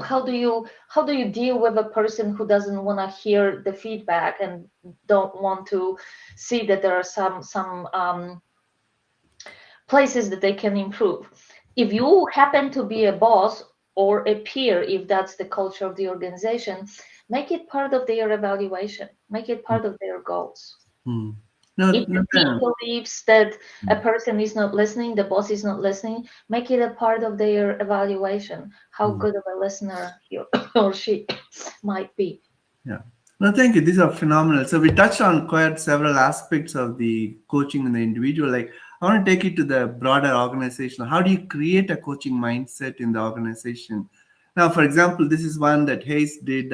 How do you deal with a person who doesn't want to hear the feedback and don't want to see that there are some places that they can improve? If you happen to be a boss or a peer, if that's the culture of the organization, make it part of their evaluation, make it part of their goals. If the team believes that a person is not listening, the boss is not listening, make it a part of their evaluation, how good of a listener he or she might be. Yeah. No, thank you. These are phenomenal. So we touched on quite several aspects of the coaching in the individual. Like, I want to take it to the broader organization. How do you create a coaching mindset in the organization? Now, for example, this is one that Hayes did.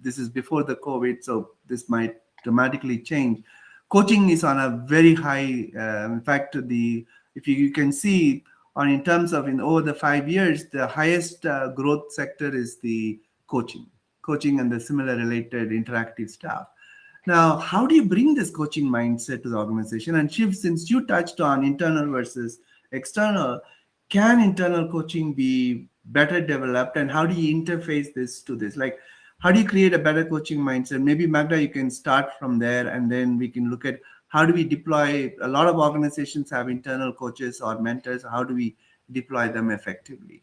This is before the COVID, so this might dramatically change. Coaching is on a very high. In fact, if you can see in terms of over the 5 years, the highest growth sector is the coaching and the similar related interactive stuff. Now, how do you bring this coaching mindset to the organization? And Shiv, since you touched on internal versus external, can internal coaching be better developed, and how do you interface this to this? Like, how do you create a better coaching mindset? Maybe Magda, you can start from there, and then we can look at how do we deploy. A lot of organizations have internal coaches or mentors. How do we deploy them effectively?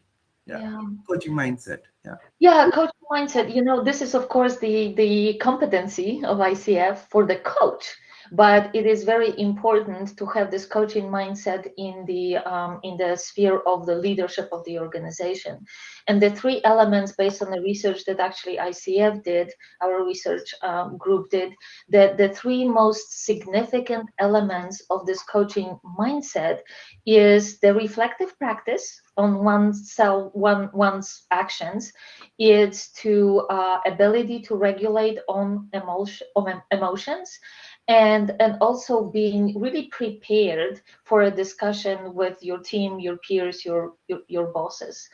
Coaching mindset. Coaching mindset. This is, of course, the competency of ICF for the coach, but it is very important to have this coaching mindset in the sphere of the leadership of the organization. And the three elements, based on the research that actually ICF did, our research group did, the three most significant elements of this coaching mindset is the reflective practice on one's actions. It's to ability to regulate on emotions, and also being really prepared for a discussion with your team, your peers, your bosses.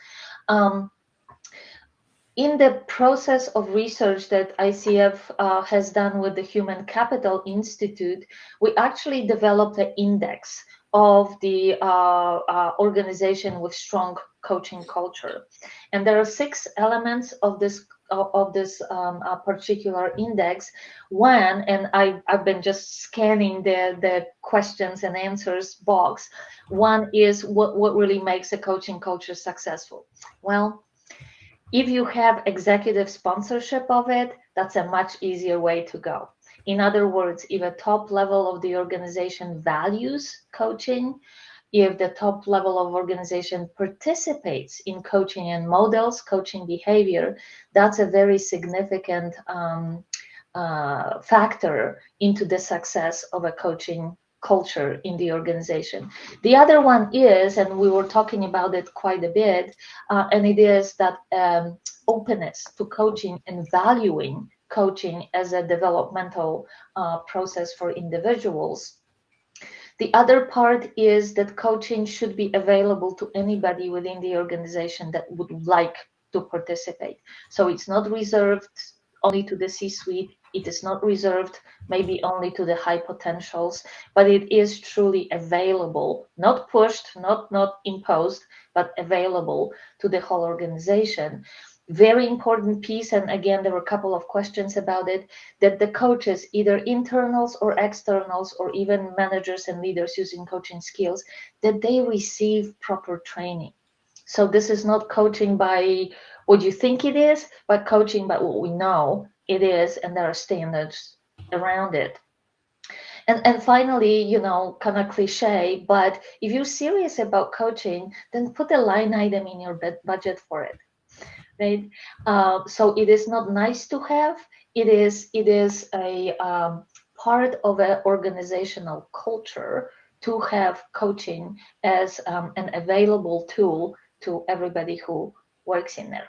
In the process of research that ICF has done with the Human Capital Institute, we actually developed an index of the organization with strong coaching culture. And there are 6 elements of this particular index. One, and I've been just scanning the questions and answers box. One is what really makes a coaching culture successful? Well, if you have executive sponsorship of it, that's a much easier way to go. In other words, if a top level of the organization values coaching, if the top level of organization participates in coaching and models coaching behavior, that's a very significant factor into the success of a coaching culture in the organization. The other one is, and we were talking about it quite a bit, and it is that openness to coaching and valuing coaching as a developmental process for individuals. The other part is that coaching should be available to anybody within the organization that would like to participate. So it's not reserved only to the C-suite. It is not reserved maybe only to the high potentials, but it is truly available, not pushed, not imposed, but available to the whole organization. Very important piece, and again, there were a couple of questions about it, that the coaches, either internals or externals, or even managers and leaders using coaching skills, that they receive proper training. So this is not coaching by what you think it is, but coaching by what we know it is, and there are standards around it. And finally, you know, kind of cliche, but if you're serious about coaching, then put a line item in your budget for it. Right? So it is not nice to have. It is a part of an organizational culture to have coaching as an available tool to everybody who works in there.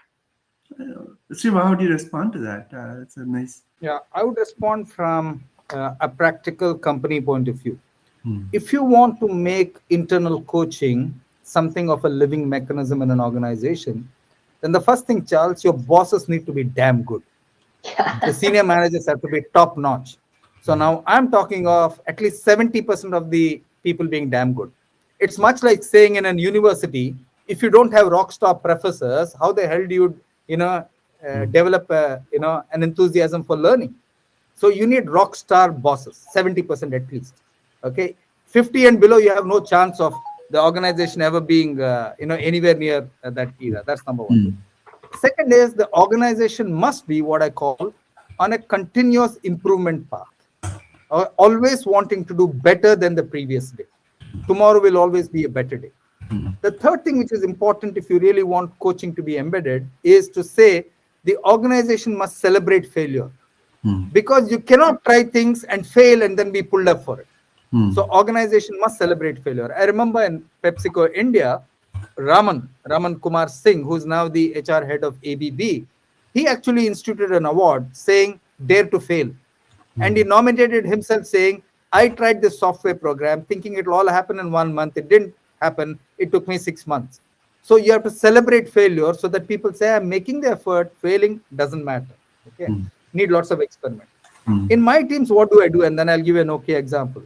Siva, how do you respond to that? It's a nice. Yeah, I would respond from a practical company point of view. If you want to make internal coaching something of a living mechanism in an organization, then the first thing, Charles, your bosses need to be damn good. Yeah. The senior managers have to be top notch. So now I'm talking of at least 70% of the people being damn good. It's much like saying in a university, if you don't have rock star professors, how the hell do you develop an enthusiasm for learning? So you need rock star bosses, 70% at least. Okay, 50 and below, you have no chance of the organization ever being anywhere near that era. That's number one. Second is the organization must be what I call on a continuous improvement path, always wanting to do better than the previous day. Tomorrow will always be a better day. The third thing which is important if you really want coaching to be embedded is to say the organization must celebrate failure, because you cannot try things and fail and then be pulled up for it. So organization must celebrate failure. I remember in PepsiCo India, Raman Kumar Singh, who's now the HR head of ABB, he actually instituted an award saying dare to fail. And he nominated himself saying, I tried this software program thinking it will all happen in 1 month. It didn't happen. It took me 6 months. So you have to celebrate failure so that people say, I'm making the effort, failing doesn't matter. Okay, need lots of experiment. In my teams, what do I do? And then I'll give you an okay example.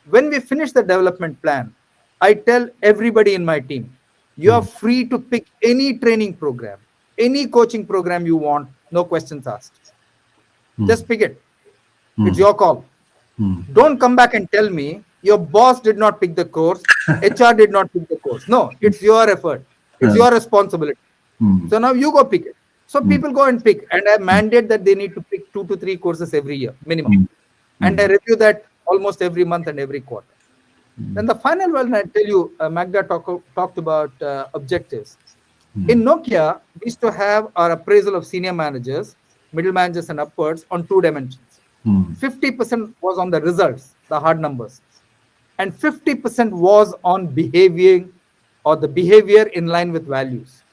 When we finish the development plan, I tell everybody in my team, you are free to pick any training program, any coaching program you want, no questions asked. Just pick it. It's your call. Don't come back and tell me your boss did not pick the course, HR did not pick the course. No, it's your effort. It's your responsibility. So now you go pick it. So people go and pick, and I mandate that they need to pick 2 to 3 courses every year, minimum. And I review that almost every month and every quarter. Then the final one, I tell you, Magda talked about objectives. In Nokia, we used to have our appraisal of senior managers, middle managers and upwards on 2 dimensions. 50% was on the results, the hard numbers. And 50% was on behavior or the behavior in line with values.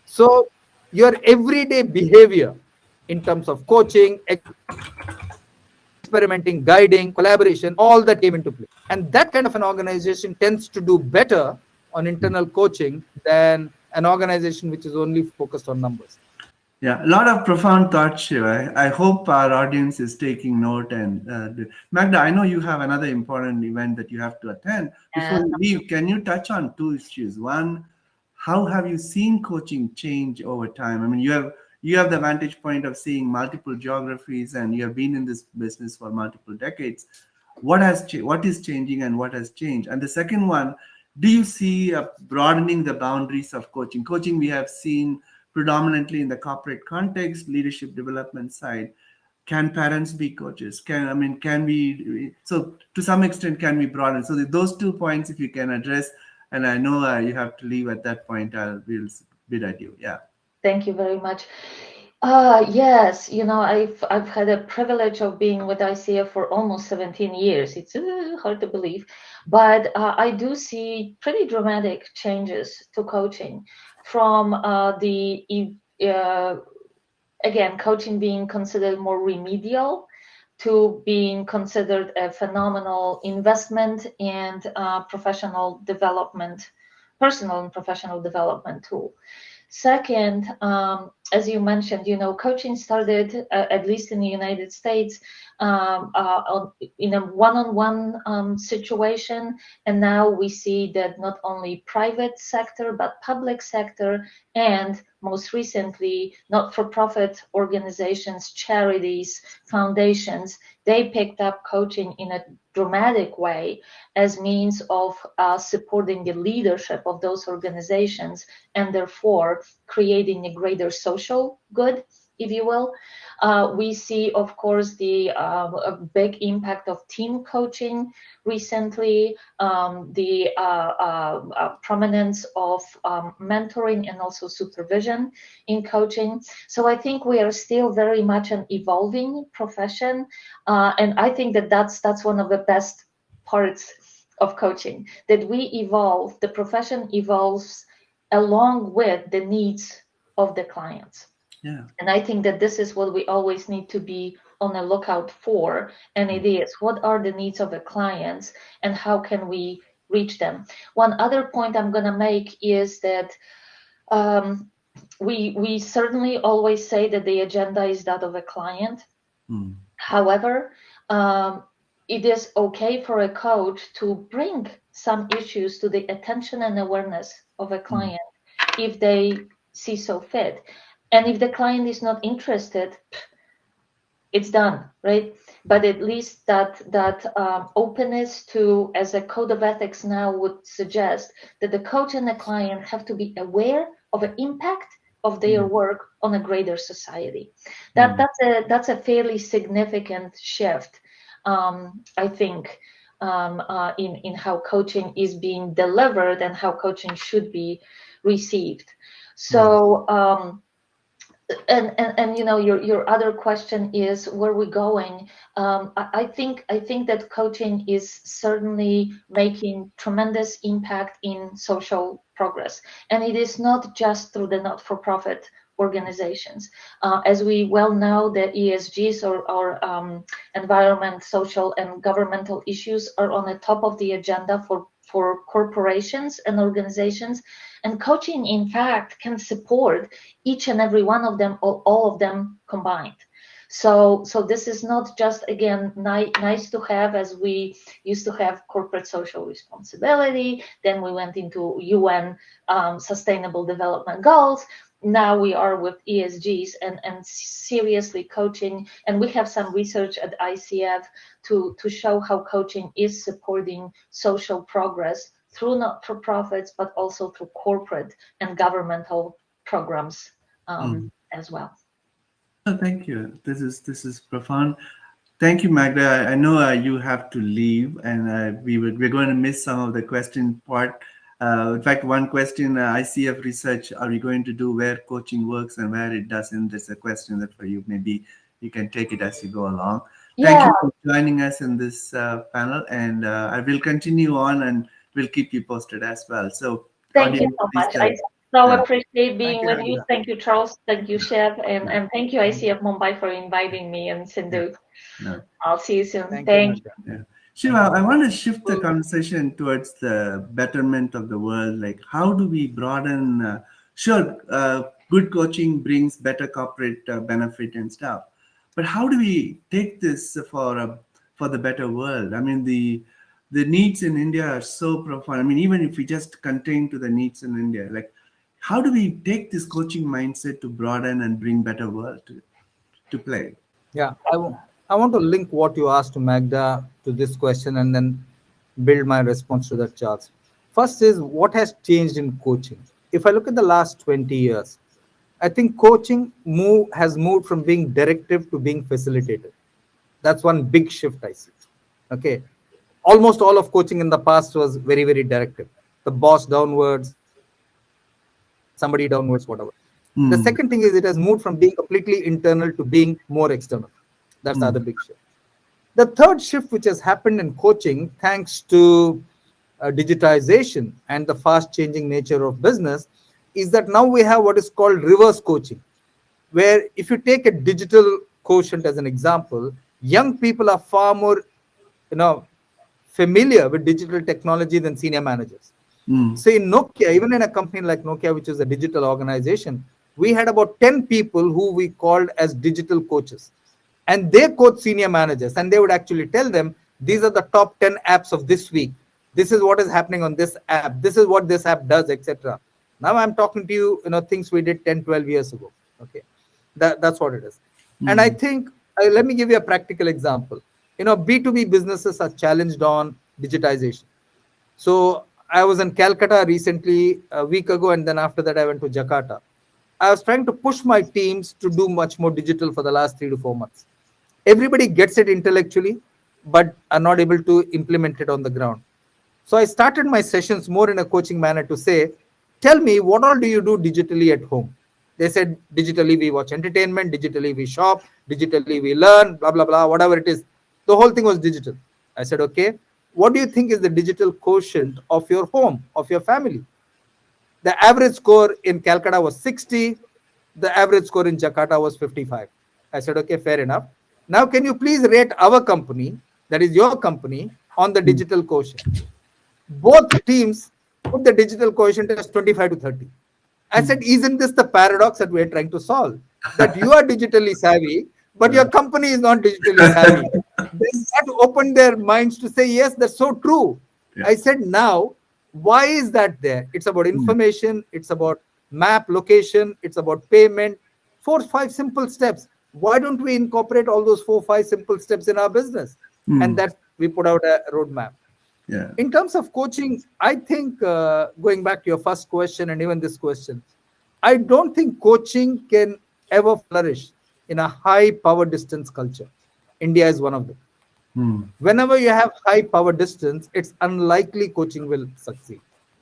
So your everyday behavior in terms of coaching, experimenting, guiding, collaboration, all that came into play. And that kind of an organization tends to do better on internal coaching than an organization which is only focused on numbers. Yeah, a lot of profound thoughts, Shiva. I hope our audience is taking note. And Magda, I know you have another important event that you have to attend. Before you leave, can you touch on 2 issues? One, how have you seen coaching change over time? I mean, you have the vantage point of seeing multiple geographies, and you have been in this business for multiple decades. What is changing and what has changed? And the second one, do you see broadening the boundaries of coaching? Coaching we have seen predominantly in the corporate context, leadership development side. Can parents be coaches? Can we, so to some extent, can we broaden? So those 2 points, if you can address, and I know you have to leave at that point, we'll bid at you. Yeah. Thank you very much. Yes, I've had a privilege of being with ICF for almost 17 years. It's hard to believe, but I do see pretty dramatic changes to coaching from again, coaching being considered more remedial to being considered a phenomenal investment and professional development, personal and professional development tool. Second, as you mentioned, coaching started, at least in the United States, in a one-on-one situation. And now we see that not only private sector, but public sector, and most recently, not-for-profit organizations, charities, foundations, they picked up coaching in a dramatic way as means of supporting the leadership of those organizations and therefore creating a greater social good, if you will. We see, of course, the a big impact of team coaching recently, the prominence of mentoring and also supervision in coaching. So I think we are still very much an evolving profession, and I think that that's one of the best parts of coaching, that we evolve, the profession evolves along with the needs of the clients. Yeah. And I think that this is what we always need to be on the lookout for. And it is, what are the needs of the clients and how can we reach them? One other point I'm going to make is that we certainly always say that the agenda is that of a client. However, it is okay for a coach to bring some issues to the attention and awareness of a client if they see so fit. And if the client is not interested, it's done, right? But at least that openness to, as a code of ethics now would suggest, that the coach and the client have to be aware of the impact of their work on a greater society. That's a fairly significant shift, I think, in how coaching is being delivered and how coaching should be received. So. And your other question is where we're going. I think that coaching is certainly making tremendous impact in social progress, and it is not just through the not-for-profit organizations. As we well know, the ESGs or environment, social, and governmental issues are on the top of the agenda for corporations and organizations. And coaching, in fact, can support each and every one of them, or all of them combined. So this is not just, again, nice to have, as we used to have corporate social responsibility. Then we went into UN Sustainable Development Goals. Now we are with ESGs and seriously coaching. And we have some research at ICF to show how coaching is supporting social progress through not-for-profits, but also through corporate and governmental programs as well. Oh, thank you. This is profound. Thank you, Magda. I know you have to leave, and we're going to miss some of the question part. In fact, one question, ICF research, are we going to do where coaching works and where it doesn't? There's a question that for you, maybe you can take it as you go along. Thank you for joining us in this panel, and I will continue on and we'll keep you posted as well. So thank you so much. I so appreciate being with you. Thank you, Charles. Thank you, Chef. And thank you, ICF Mumbai, for inviting me, and Sindhu. I'll see you soon. Thank you. Yeah. Shiva, I want to shift the conversation towards the betterment of the world. Like, how do we broaden? Good coaching brings better corporate benefit and stuff. But how do we take this for the better world? I mean, the needs in India are so profound. I mean, even if we just contain to the needs in India, like, how do we take this coaching mindset to broaden and bring better world to play? Yeah, I want to link what you asked to Magda to this question and then build my response to that, Charles. First is, what has changed in coaching? If I look at the last 20 years, I think coaching has moved from being directive to being facilitated. That's one big shift I see. Okay. Almost all of coaching in the past was very, very directive. The boss downwards, somebody downwards, whatever. The second thing is it has moved from being completely internal to being more external. That's the other big shift. The third shift which has happened in coaching, thanks to digitization and the fast changing nature of business, is that now we have what is called reverse coaching, where if you take a digital quotient as an example, young people are far more familiar with digital technology than senior managers. So in Nokia, even in a company like Nokia, which is a digital organization, we had about 10 people who we called as digital coaches. And they coach senior managers, and they would actually tell them, these are the top 10 apps of this week. This is what is happening on this app. This is what this app does, etc. Now I'm talking to you, things we did 10, 12 years ago. Okay, that's what it is. And I think, let me give you a practical example. B2B businesses are challenged on digitization. So I was in Calcutta recently, a week ago, and then after that I went to Jakarta. I was trying to push my teams to do much more digital for the last 3 to 4 months. Everybody gets it intellectually, but are not able to implement it on the ground. So I started my sessions more in a coaching manner to say, tell me, what all do you do digitally at home? They said, digitally we watch entertainment, digitally we shop, digitally we learn, blah, blah, blah, whatever it is. The whole thing was digital. I said, okay, what do you think is the digital quotient of your home, of your family? The average score in Calcutta was 60. The average score in Jakarta was 55. I said, okay, fair enough. Now, can you please rate our company, that is your company, on the digital quotient? Both teams put the digital quotient as 25 to 30. I said, isn't this the paradox that we're trying to solve? That you are digitally savvy, but your company is not digitally savvy. They had to open their minds to say, yes, that's so true. Yeah. I said, now, why is that there? It's about information. It's about map, location. It's about payment. 4 or 5 simple steps. Why don't we incorporate all those 4 or 5 simple steps in our business? And that we put out a roadmap. Yeah. In terms of coaching, I think going back to your first question and even this question, I don't think coaching can ever flourish in a high power distance culture. India is one of them. Whenever you have high power distance, it's unlikely coaching will succeed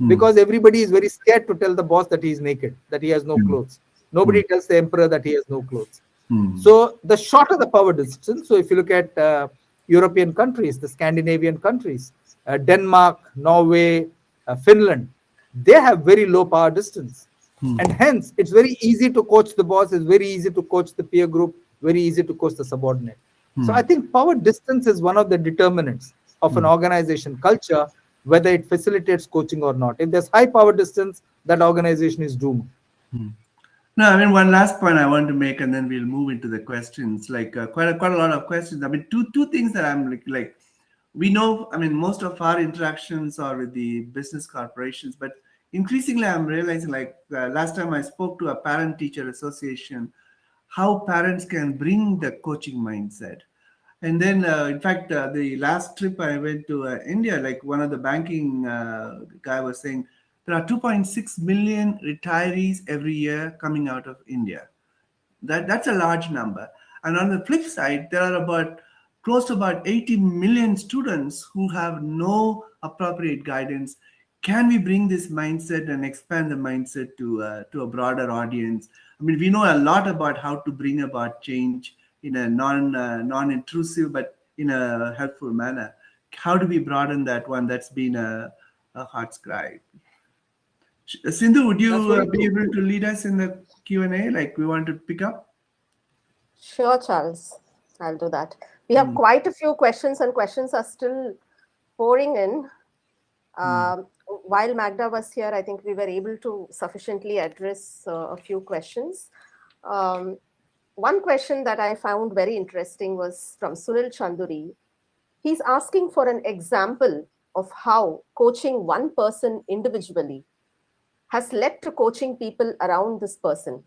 because everybody is very scared to tell the boss that he is naked, that he has no clothes. Nobody tells the emperor that he has no clothes. So the shorter the power distance, so if you look at European countries, the Scandinavian countries, Denmark, Norway, Finland, they have very low power distance. And hence, it's very easy to coach the boss, it's very easy to coach the peer group, very easy to coach the subordinate. So I think power distance is one of the determinants of an organization culture, whether it facilitates coaching or not. If there's high power distance, that organization is doomed. No, I mean, one last point I want to make, and then we'll move into the questions. Like quite a lot of questions. I mean, two things that I'm like, we know. I mean, most of our interactions are with the business corporations, but increasingly, I'm realizing, like last time I spoke to a parent-teacher association, how parents can bring the coaching mindset. And then, in fact, the last trip I went to India, like one of the banking guy was saying, there are 2.6 million retirees every year coming out of India. That's a large number. And on the flip side, there are close to about 80 million students who have no appropriate guidance. Can we bring this mindset and expand the mindset to a broader audience? I mean, we know a lot about how to bring about change in a non-intrusive but in a helpful manner. How do we broaden that one? That's been a heart's cry. Sindhu, would you be able to lead us in the Q&A? Like we want to pick up? Sure, Charles. I'll do that. We have quite a few questions, and questions are still pouring in. While Magda was here, I think we were able to sufficiently address a few questions. One question that I found very interesting was from Sunil Chanduri. He's asking for an example of how coaching one person individually has led to coaching people around this person.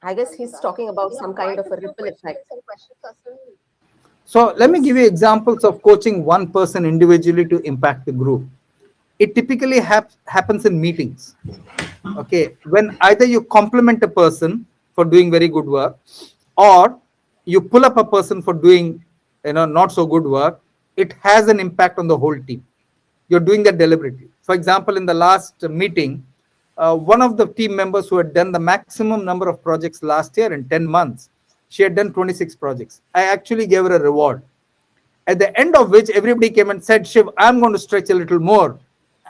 I guess he's talking about some kind of a ripple effect. So let me give you examples of coaching one person individually to impact the group. It typically happens in meetings. Okay, when either you compliment a person for doing very good work, or you pull up a person for doing not so good work, it has an impact on the whole team. You're doing that deliberately. For example, in the last meeting, one of the team members who had done the maximum number of projects last year in 10 months, she had done 26 projects. I actually gave her a reward, at the end of which everybody came and said, Shiv, I'm going to stretch a little more.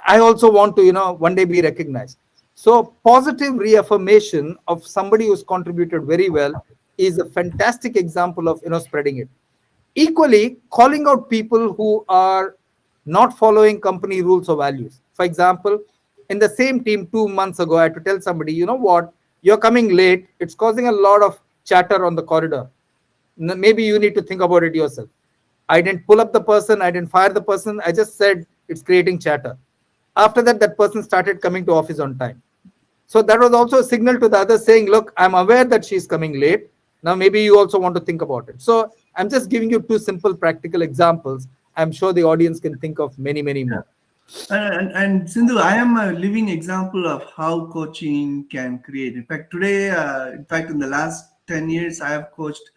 I also want to, one day be recognized. So positive reaffirmation of somebody who's contributed very well is a fantastic example of, spreading it. Equally, calling out people who are not following company rules or values. For example, in the same team 2 months ago, I had to tell somebody, you know what, you're coming late. It's causing a lot of chatter on the corridor. Maybe you need to think about it yourself. I didn't pull up the person. I didn't fire the person. I just said it's creating chatter. After that, that person started coming to office on time. So that was also a signal to the others saying, look, I'm aware that she's coming late. Now, maybe you also want to think about it. So I'm just giving you 2 simple practical examples. I'm sure the audience can think of many, many more. And Sindhu, I am a living example of how coaching can create. In fact, today, in the last 10 years, I have coached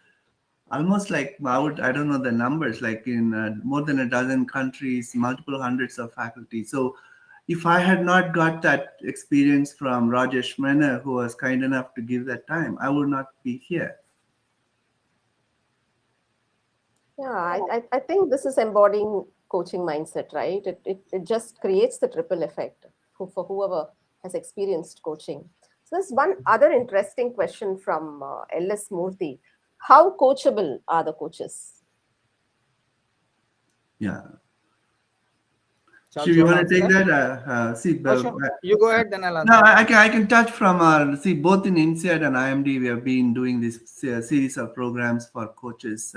almost like, I don't know the numbers, like in more than a dozen countries, multiple hundreds of faculty. So if I had not got that experience from Rajesh Mena, who was kind enough to give that time, I would not be here. Yeah, I think this is embodying coaching mindset, right? It just creates the triple effect for whoever has experienced coaching. So there's one other interesting question from LS Murthy. How coachable are the coaches? Yeah. Charles, Shiv, you want to take that? You go ahead, then I'll answer. No, I can touch from both in INSEAD and IMD, we have been doing this series of programs for coaches.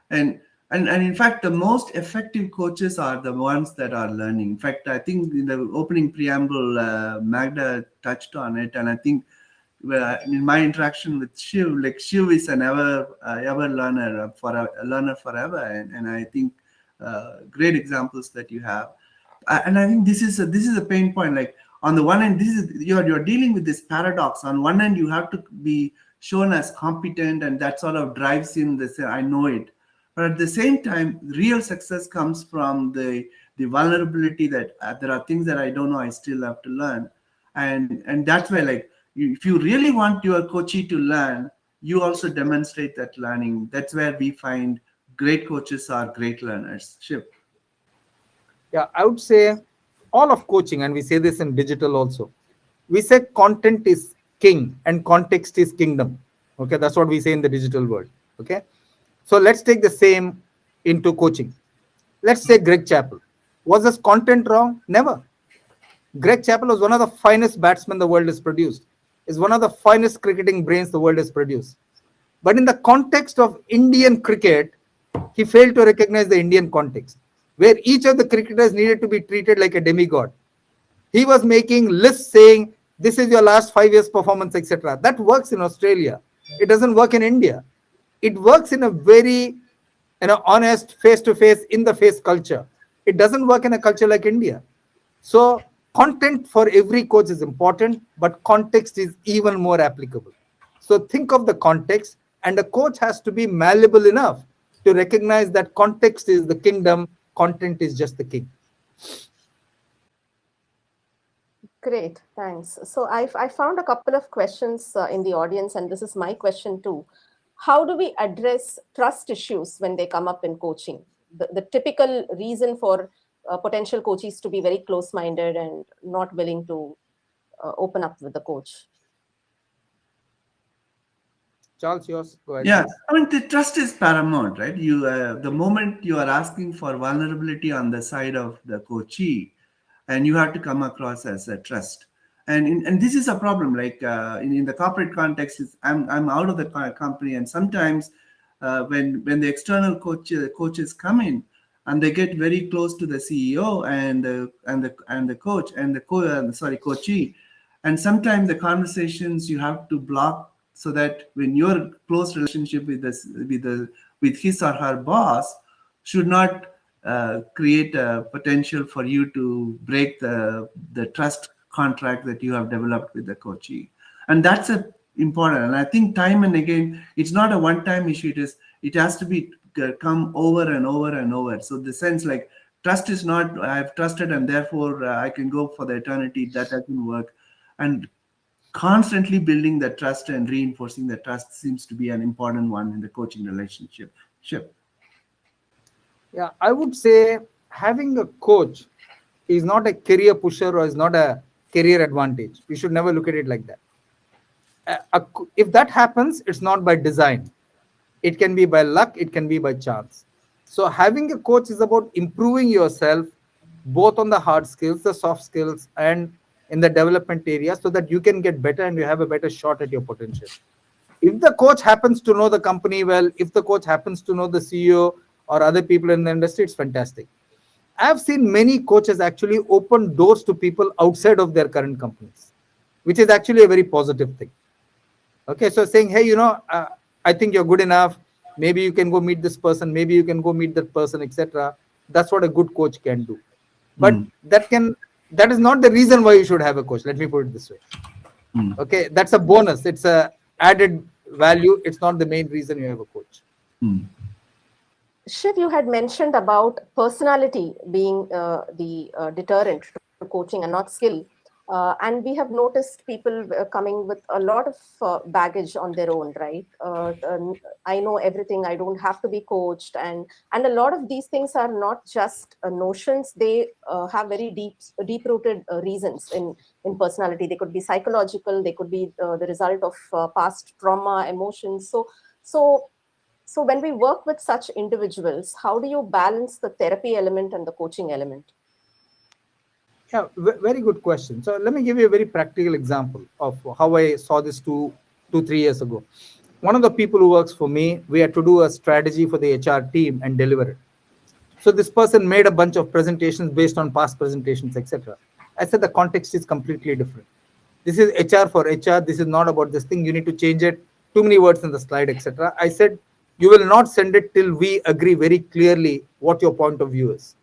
And in fact, the most effective coaches are the ones that are learning. In fact, I think in the opening preamble, Magda touched on it, and I think in my interaction with Shiv, like Shiv is an ever learner, a learner forever, and I think great examples that you have. And I think this is a pain point. Like on the one hand, you're dealing with this paradox. On one hand, you have to be shown as competent, and that sort of drives in this. I know it. But at the same time, real success comes from the vulnerability that there are things that I don't know, I still have to learn. And that's where, like, if you really want your coachee to learn, you also demonstrate that learning. That's where we find great coaches are great learners. Shiv. Yeah, I would say all of coaching, and we say this in digital also, we say content is king and context is kingdom. Okay, that's what we say in the digital world. Okay. So let's take the same into coaching. Let's say Greg Chappell. Was his content wrong? Never. Greg Chappell was one of the finest batsmen the world has produced. Is one of the finest cricketing brains the world has produced. But in the context of Indian cricket, he failed to recognize the Indian context, where each of the cricketers needed to be treated like a demigod. He was making lists saying, this is your last 5 years performance, etc. That works in Australia. It doesn't work in India. It works in a very honest, face-to-face, in-the-face culture. It doesn't work in a culture like India. So content for every coach is important, but context is even more applicable. So think of the context, and the coach has to be malleable enough to recognize that context is the kingdom, content is just the king. Great, thanks. So I found a couple of questions in the audience, and this is my question too. How do we address trust issues when they come up in coaching? The typical reason for potential coaches to be very close-minded and not willing to open up with the coach. Charles, yours. Go ahead. Yeah, I mean, the trust is paramount, right? You, the moment you are asking for vulnerability on the side of the coachee, and you have to come across as a trust. And this is a problem. Like in the corporate context, I'm out of the company, and sometimes when the external coaches come in, and they get very close to the CEO and the coach and the coachee, and sometimes the conversations you have to block, so that when your close relationship with his or her boss should not create a potential for you to break the trust contract that you have developed with the coachee. And that's important. And I think time and again, it's not a one-time issue. It has to be come over and over and over. So the sense, like, trust is not I've trusted and therefore I can go for the eternity. That doesn't work. And constantly building that trust and reinforcing that trust seems to be an important one in the coaching relationship. Yeah, I would say having a coach is not a career pusher or is not a career advantage. We should never look at it like that. If that happens, it's not by design. It can be by luck, it can be by chance. So having a coach is about improving yourself both on the hard skills, the soft skills, and in the development area, so that you can get better and you have a better shot at your potential. If the coach happens to know the company well, if the coach happens to know the CEO or other people in the industry, it's fantastic. I've seen many coaches actually open doors to people outside of their current companies, which is actually a very positive thing. Okay, so saying, hey, I think you're good enough. Maybe you can go meet this person. Maybe you can go meet that person, etc. That's what a good coach can do. But that is not the reason why you should have a coach. Let me put it this way. Okay, that's a bonus. It's a added value. It's not the main reason you have a coach. Shiv, you had mentioned about personality being the deterrent to coaching and not skill. And we have noticed people coming with a lot of baggage on their own, right? I know everything, I don't have to be coached. And a lot of these things are not just notions, they have very deep-rooted reasons in personality. They could be psychological, they could be the result of past trauma, emotions. So when we work with such individuals, how do you balance the therapy element and the coaching element? Yeah, very good question. So let me give you a very practical example of how I saw this 3 years ago. One of the people who works for me, we had to do a strategy for the HR team and deliver it. So this person made a bunch of presentations based on past presentations, etc. I said the context is completely different. This is HR for HR. This is not about this thing. You need to change it. Too many words in the slide, etc. I said, you will not send it till we agree very clearly what your point of view is.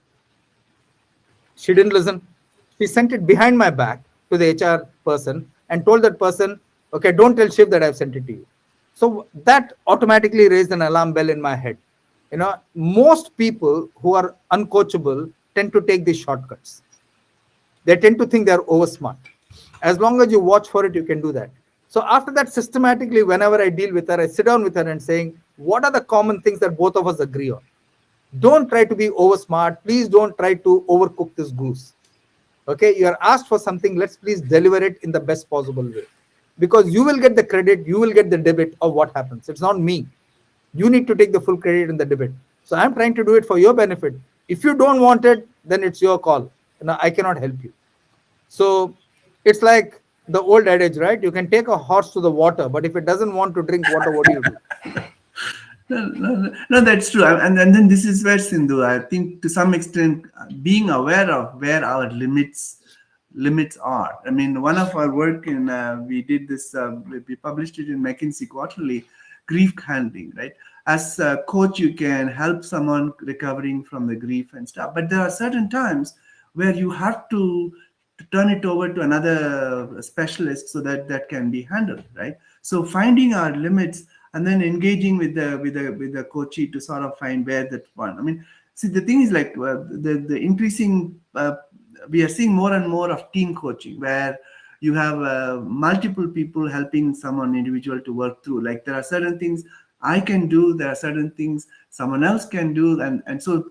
She didn't listen. She sent it behind my back to the HR person and told that person, okay, don't tell Shiv that I've sent it to you. So that automatically raised an alarm bell in my head. Most people who are uncoachable tend to take these shortcuts. They tend to think they're over smart. As long as you watch for it, you can do that. So after that, systematically, whenever I deal with her, I sit down with her and saying, what are the common things that both of us agree on? Don't try to be over smart. Please don't try to overcook this goose. Okay, you are asked for something. Let's please deliver it in the best possible way. Because you will get the credit, you will get the debit of what happens. It's not me. You need to take the full credit in the debit. So I'm trying to do it for your benefit. If you don't want it, then it's your call. I cannot help you. So it's like the old adage, right? You can take a horse to the water, but if it doesn't want to drink water, what do you do? No, that's true. And then this is where, Sindhu, I think to some extent, being aware of where our limits are. I mean, one of our work we did this, we published it in McKinsey Quarterly, grief handling, right? As a coach, you can help someone recovering from the grief and stuff. But there are certain times where you have to turn it over to another specialist so that can be handled, right? So finding our limits and then engaging with the coachee to sort of find where that one. I mean, see, the thing is like the increasing, we are seeing more and more of team coaching where you have multiple people helping someone individual to work through. Like there are certain things I can do, there are certain things someone else can do, and so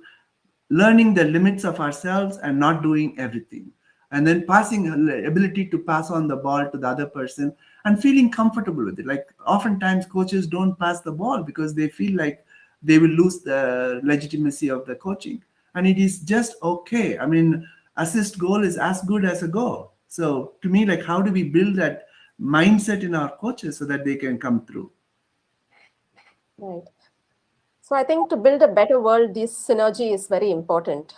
learning the limits of ourselves and not doing everything. And then passing ability to pass on the ball to the other person and feeling comfortable with it. Like oftentimes coaches don't pass the ball because they feel like they will lose the legitimacy of the coaching. And it is just okay. I mean, assist goal is as good as a goal. So to me, like how do we build that mindset in our coaches so that they can come through? Right. So I think to build a better world, this synergy is very important.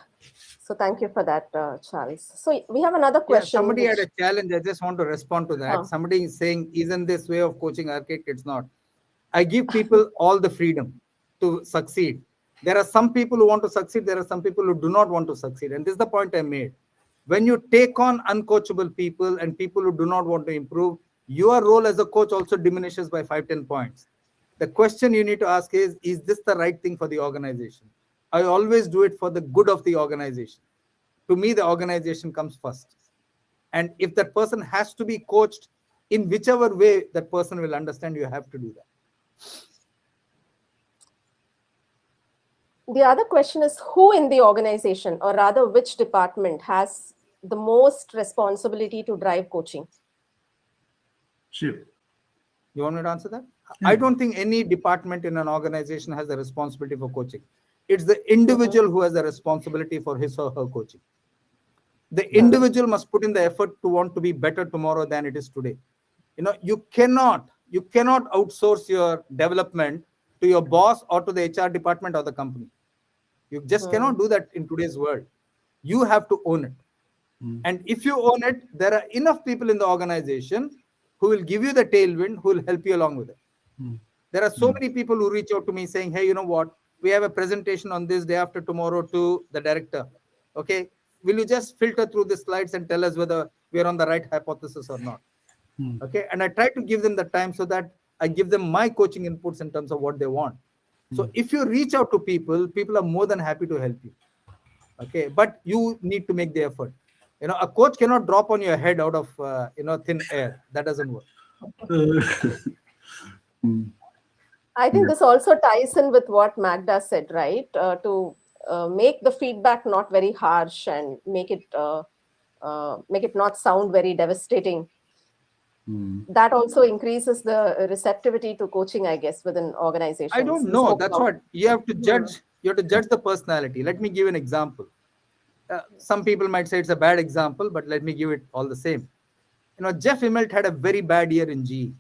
So thank you for that, Charles. So we have another question. Yeah, somebody had a challenge. I just want to respond to that. Somebody is saying, isn't this way of coaching archaic? It's not. I give people all the freedom to succeed. There are some people who want to succeed. There are some people who do not want to succeed. And this is the point I made. When you take on uncoachable people and people who do not want to improve, your role as a coach also diminishes by 5-10 points. The question you need to ask is this the right thing for the organization? I always do it for the good of the organization. To me, the organization comes first. And if that person has to be coached in whichever way that person will understand, you have to do that. The other question is, who in the organization, or rather which department, has the most responsibility to drive coaching? Sure. You want me to answer that? I don't think any department in an organization has the responsibility for coaching. It's the individual who has the responsibility for his or her coaching. The individual must put in the effort to want to be better tomorrow than it is today. You cannot outsource your development to your boss or to the HR department or the company. You just cannot do that in today's world. You have to own it. And if you own it, there are enough people in the organization who will give you the tailwind, who will help you along with it. There are so many people who reach out to me saying, hey, you know what? We have a presentation on this day after tomorrow to the director. Okay, will you just filter through the slides and tell us whether we are on the right hypothesis or not? Okay, and I try to give them the time so that I give them my coaching inputs in terms of what they want. So if you reach out to people, people are more than happy to help you. Okay, but you need to make the effort. A coach cannot drop on your head out of thin air. That doesn't work. I think this also ties in with what Magda said, right? To make the feedback not very harsh and make it not sound very devastating. That also increases the receptivity to coaching, I guess, within organizations. I don't know. That's what you have to judge. You have to judge the personality. Let me give an example. Some people might say it's a bad example, but let me give it all the same. Jeff Immelt had a very bad year in GE,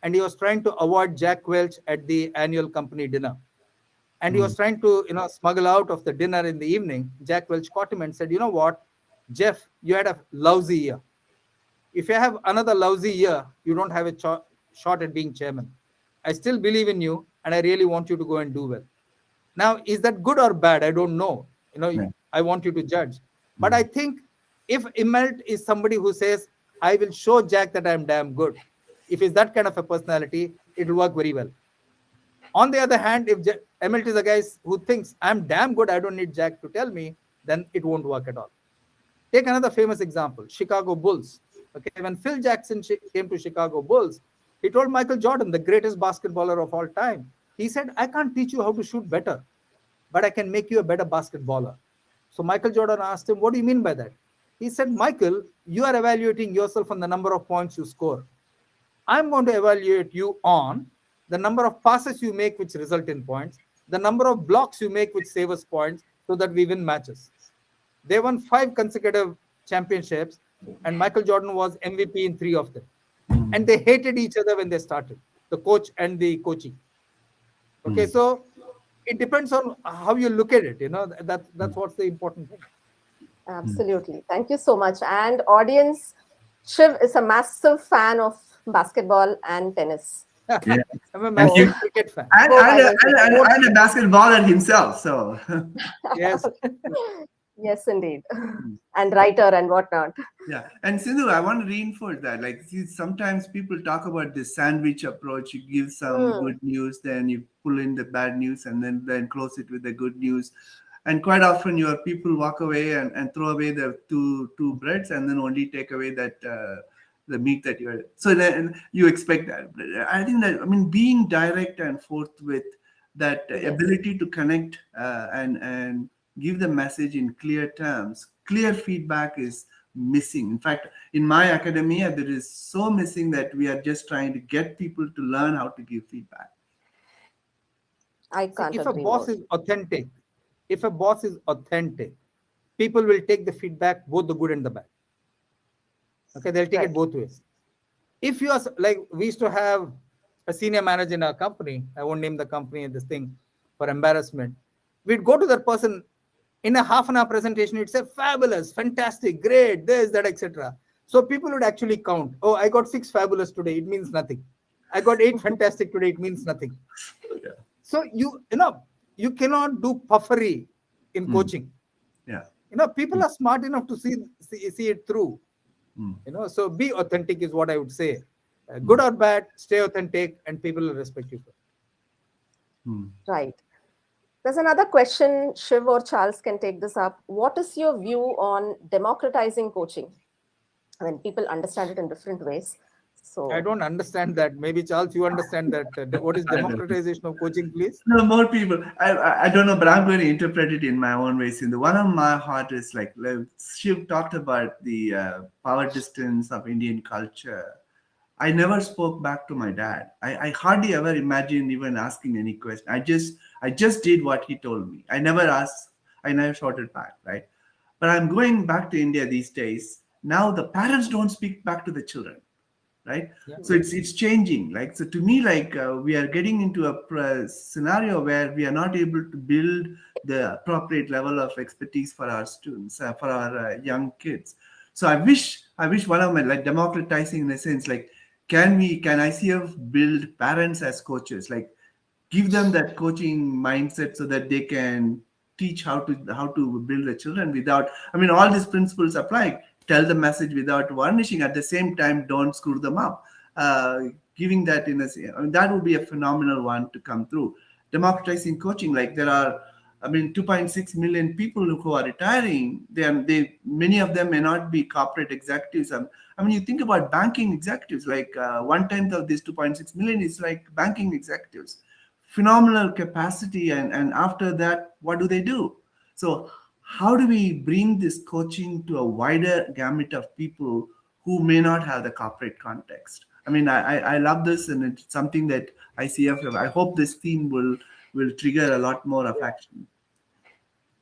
and he was trying to avoid Jack Welch at the annual company dinner. And he was trying to, smuggle out of the dinner in the evening. Jack Welch caught him and said, you know what, Jeff, you had a lousy year. If you have another lousy year, you don't have a shot at being chairman. I still believe in you, and I really want you to go and do well. Now, is that good or bad? I don't know. I want you to judge. But I think if Immelt is somebody who says, I will show Jack that I'm damn good, if it's that kind of a personality, it will work very well. On the other hand, if Immelt is a guy who thinks, I'm damn good, I don't need Jack to tell me, then it won't work at all. Take another famous example, Chicago Bulls. Okay, when Phil Jackson came to Chicago Bulls, he told Michael Jordan, the greatest basketballer of all time, he said, I can't teach you how to shoot better, but I can make you a better basketballer. So Michael Jordan asked him, what do you mean by that? He said, Michael, you are evaluating yourself on the number of points you score. I'm going to evaluate you on the number of passes you make which result in points, the number of blocks you make which save us points, so that we win matches. They won 5 consecutive championships, and Michael Jordan was MVP in 3 of them. And they hated each other when they started, the coach and the coachee. Okay, so it depends on how you look at it. That's what's the important thing. Absolutely. Thank you so much. And audience, Shiv is a massive fan of basketball and tennis. Yeah. I'm a massive cricket fan. And a basketballer himself. So yes. Yes, indeed. And writer and whatnot. Yeah. And Sindhu, I want to reinforce that. Like, sometimes people talk about this sandwich approach. You give some good news, then you pull in the bad news, and then close it with the good news. And quite often your people walk away and throw away the two breads and then only take away that the meat that you're. So then you expect that. I think that, being direct and forthwith, that ability to connect and give the message in clear terms, clear feedback is missing. In fact, in my academia, there is so missing that we are just trying to get people to learn how to give feedback. I can't If agree a boss more. is authentic, people will take the feedback, both the good and the bad. Okay, they'll take it both ways. If you are like, we used to have a senior manager in our company, I won't name the company and this thing for embarrassment. We'd go to that person in a half-an-hour presentation, he'd say, fabulous, fantastic, great, this, that, etc. So people would actually count. Oh, I got 6 fabulous today. It means nothing. I got 8 fantastic today. It means nothing. Yeah. So you cannot do puffery in coaching. Yeah. People are smart enough to see it through. So be authentic is what I would say. Good or bad, stay authentic, and people will respect you. Right. There's another question, Shiv or Charles can take this up. What is your view on democratizing coaching? I mean, people understand it in different ways. So I don't understand that. Maybe Charles, you understand that. What is I don't know. democratization of coaching, please? No, more people. I don't know, but I'm going to interpret it in my own way. The one on my heart is like Shiv talked about the power distance of Indian culture. I never spoke back to my dad. I hardly ever imagined even asking any question. I just did what he told me. I never asked. I never shouted back, right? But I'm going back to India these days. Now the parents don't speak back to the children, right? Yeah. So it's changing. Like, so to me, like we are getting into a scenario where we are not able to build the appropriate level of expertise for our students, for our young kids. So I wish one of my, like, democratizing in a sense, like, can ICF build parents as coaches, like give them that coaching mindset so that they can teach how to build the children without, I mean, all these principles apply. Tell the message without varnishing, at the same time don't screw them up. Giving that in a, I mean, that would be a phenomenal one to come through. Democratizing coaching, like there are, I mean, 2.6 million people who are retiring. They many of them may not be corporate executives. I mean, you think about banking executives, like 1/10 of this 2.6 million is like banking executives. Phenomenal capacity, and after that, what do? So how do we bring this coaching to a wider gamut of people who may not have the corporate context? I mean, I love this, and it's something that ICF, I hope this theme will trigger a lot more of action.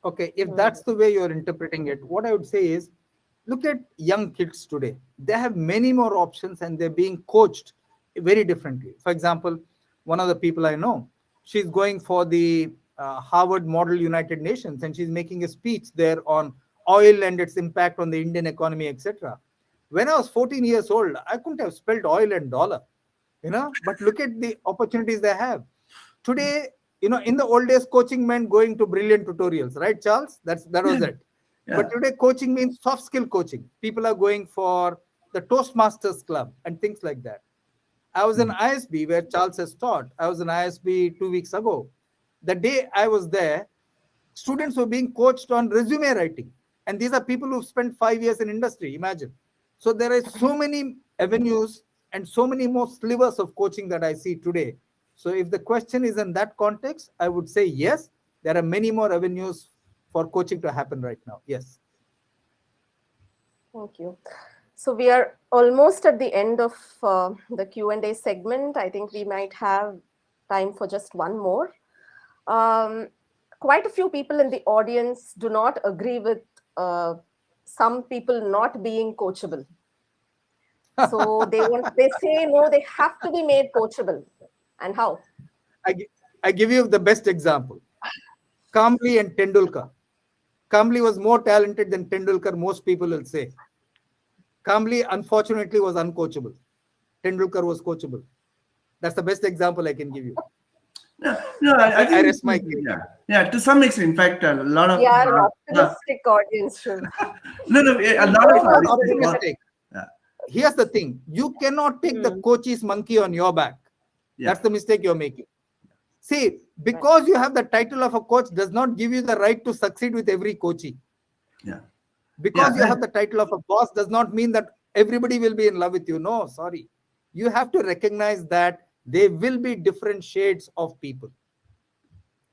Okay, if that's the way you're interpreting it, what I would say is, look at young kids today. They have many more options and they're being coached very differently. For example, one of the people I know, she's going for the Harvard Model United Nations, and she's making a speech there on oil and its impact on the Indian economy, etc. When I was 14 years old, I couldn't have spelled oil and dollar, but look at the opportunities they have. Today, in the old days, coaching meant going to brilliant tutorials, right, Charles? That was it. Yeah. But today, coaching means soft skill coaching. People are going for the Toastmasters Club and things like that. I was in ISB where Charles has taught. I was in ISB 2 weeks ago. The day I was there, students were being coached on resume writing. And these are people who've spent 5 years in industry, imagine. So there are so many avenues and so many more slivers of coaching that I see today. So if the question is in that context, I would say yes, there are many more avenues for coaching to happen right now. Yes. thank you. So we are almost at the end of the Q&A segment. I think we might have time for just one more. Quite a few people in the audience do not agree with some people not being coachable. So they say, no, they have to be made coachable. And how? I give you the best example. Kambli and Tendulkar. Kambli was more talented than Tendulkar, most people will say. Kambli, unfortunately, was uncoachable. Tendulkar was coachable. That's the best example I can give you. No, I think I rest my case. Yeah, to some extent. In fact, a lot of an optimistic audience. a lot of optimistic. Here's the thing: you cannot take the coach's monkey on your back. Yeah. That's the mistake you're making. See, because you have the title of a coach does not give you the right to succeed with every coachee. Yeah. Because you have the title of a boss does not mean that everybody will be in love with you. No, sorry. You have to recognize that there will be different shades of people.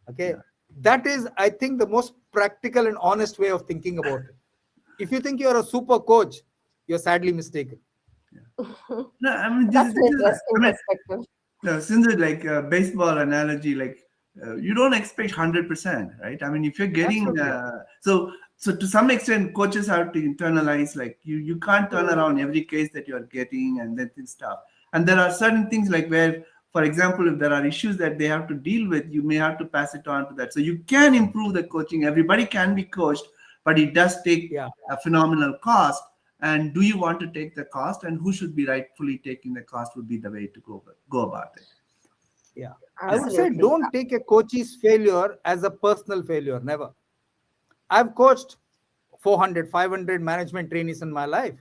Okay. Yeah. That is, I think, the most practical and honest way of thinking about it. If you think you're a super coach, you're sadly mistaken. Yeah. No, I mean, that's an interesting perspective. No, since it's like a baseball analogy, like you don't expect 100%, right? I mean, if you're getting so to some extent, coaches have to internalize, like you can't turn around every case that you are getting and then stuff. And there are certain things like where, for example, if there are issues that they have to deal with, you may have to pass it on to that. So you can improve the coaching. Everybody can be coached, but it does take a phenomenal cost. And do you want to take the cost, and who should be rightfully taking the cost would be the way to go about it. Yeah. I would say don't take a coach's failure as a personal failure. Never. I've coached 400, 500 management trainees in my life.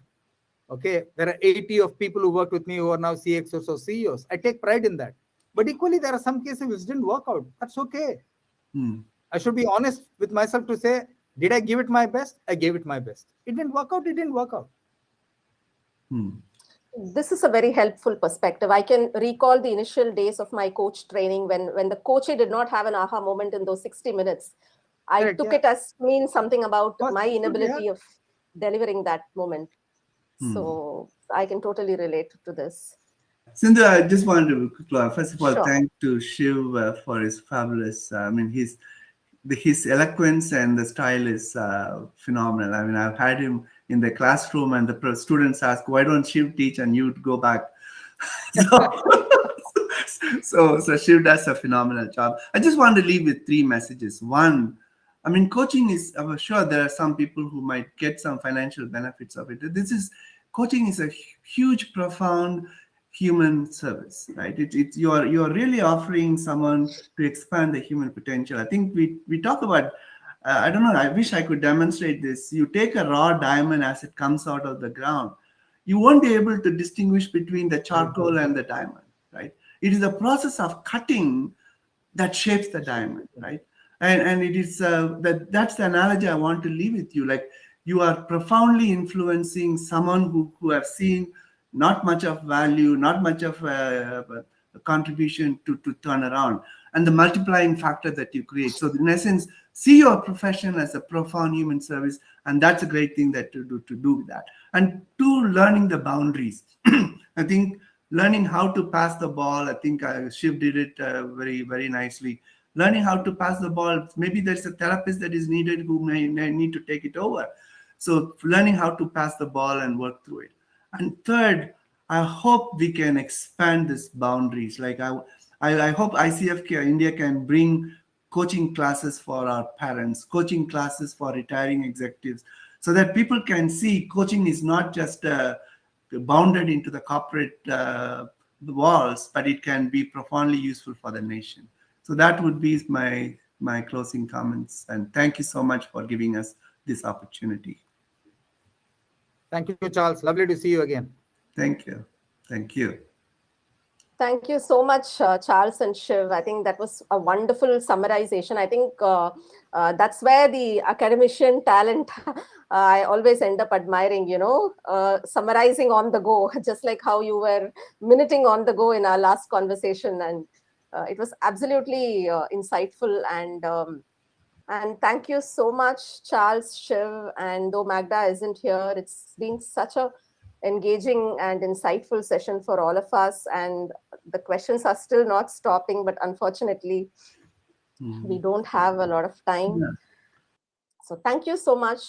Okay. There are 80 of people who worked with me who are now CXOs or CEOs. I take pride in that. But equally, there are some cases which didn't work out. That's okay. I should be honest with myself to say, did I give it my best? I gave it my best. It didn't work out. It didn't work out. This is a very helpful perspective. I can recall the initial days of my coach training when the coachee did not have an aha moment in those 60 minutes. I took it as mean something about my inability of delivering that moment. So I can totally relate to this. Sindhu, I just wanted to, first of all, Sure. thank to Shiv for his fabulous, his eloquence and the style is phenomenal. I mean, I've had him in the classroom and the students ask, why don't Shiv teach and you go back? So Shiv does a phenomenal job. I just want to leave with 3 messages. One, I mean, coaching is, I'm sure there are some people who might get some financial benefits of it. Coaching is a huge, profound human service, right? You're really offering someone to expand the human potential. I think we talk about, I don't know, I wish I could demonstrate this. You take a raw diamond as it comes out of the ground. You won't be able to distinguish between the charcoal and the diamond, right? It is the process of cutting that shapes the diamond, right? And it is that's the analogy I want to leave with you. Like, you are profoundly influencing someone who have seen not much of value, not much of a contribution to turn around, and the multiplying factor that you create. So in essence, see your profession as a profound human service, and that's a great thing that to do with that. And 2, learning the boundaries. I think learning how to pass the ball, I think Shiv did it very, very nicely. Learning how to pass the ball, maybe there's a therapist that is needed who may need to take it over. So learning how to pass the ball and work through it. And 3rd, I hope we can expand these boundaries. Like I hope ICF India can bring coaching classes for our parents, coaching classes for retiring executives, so that people can see coaching is not just bounded into the corporate walls, but it can be profoundly useful for the nation. So that would be my closing comments. And thank you so much for giving us this opportunity. Thank you, Charles. Lovely to see you again. Thank you. Thank you. Thank you so much, Charles and Shiv. I think that was a wonderful summarization. I think that's where the academician talent I always end up admiring, summarizing on the go, just like how you were minuting on the go in our last conversation. And it was absolutely insightful. And thank you so much, Charles, Shiv. And though Magda isn't here, it's been such a engaging and insightful session for all of us, and the questions are still not stopping, but unfortunately we don't have a lot of time. So thank you so much.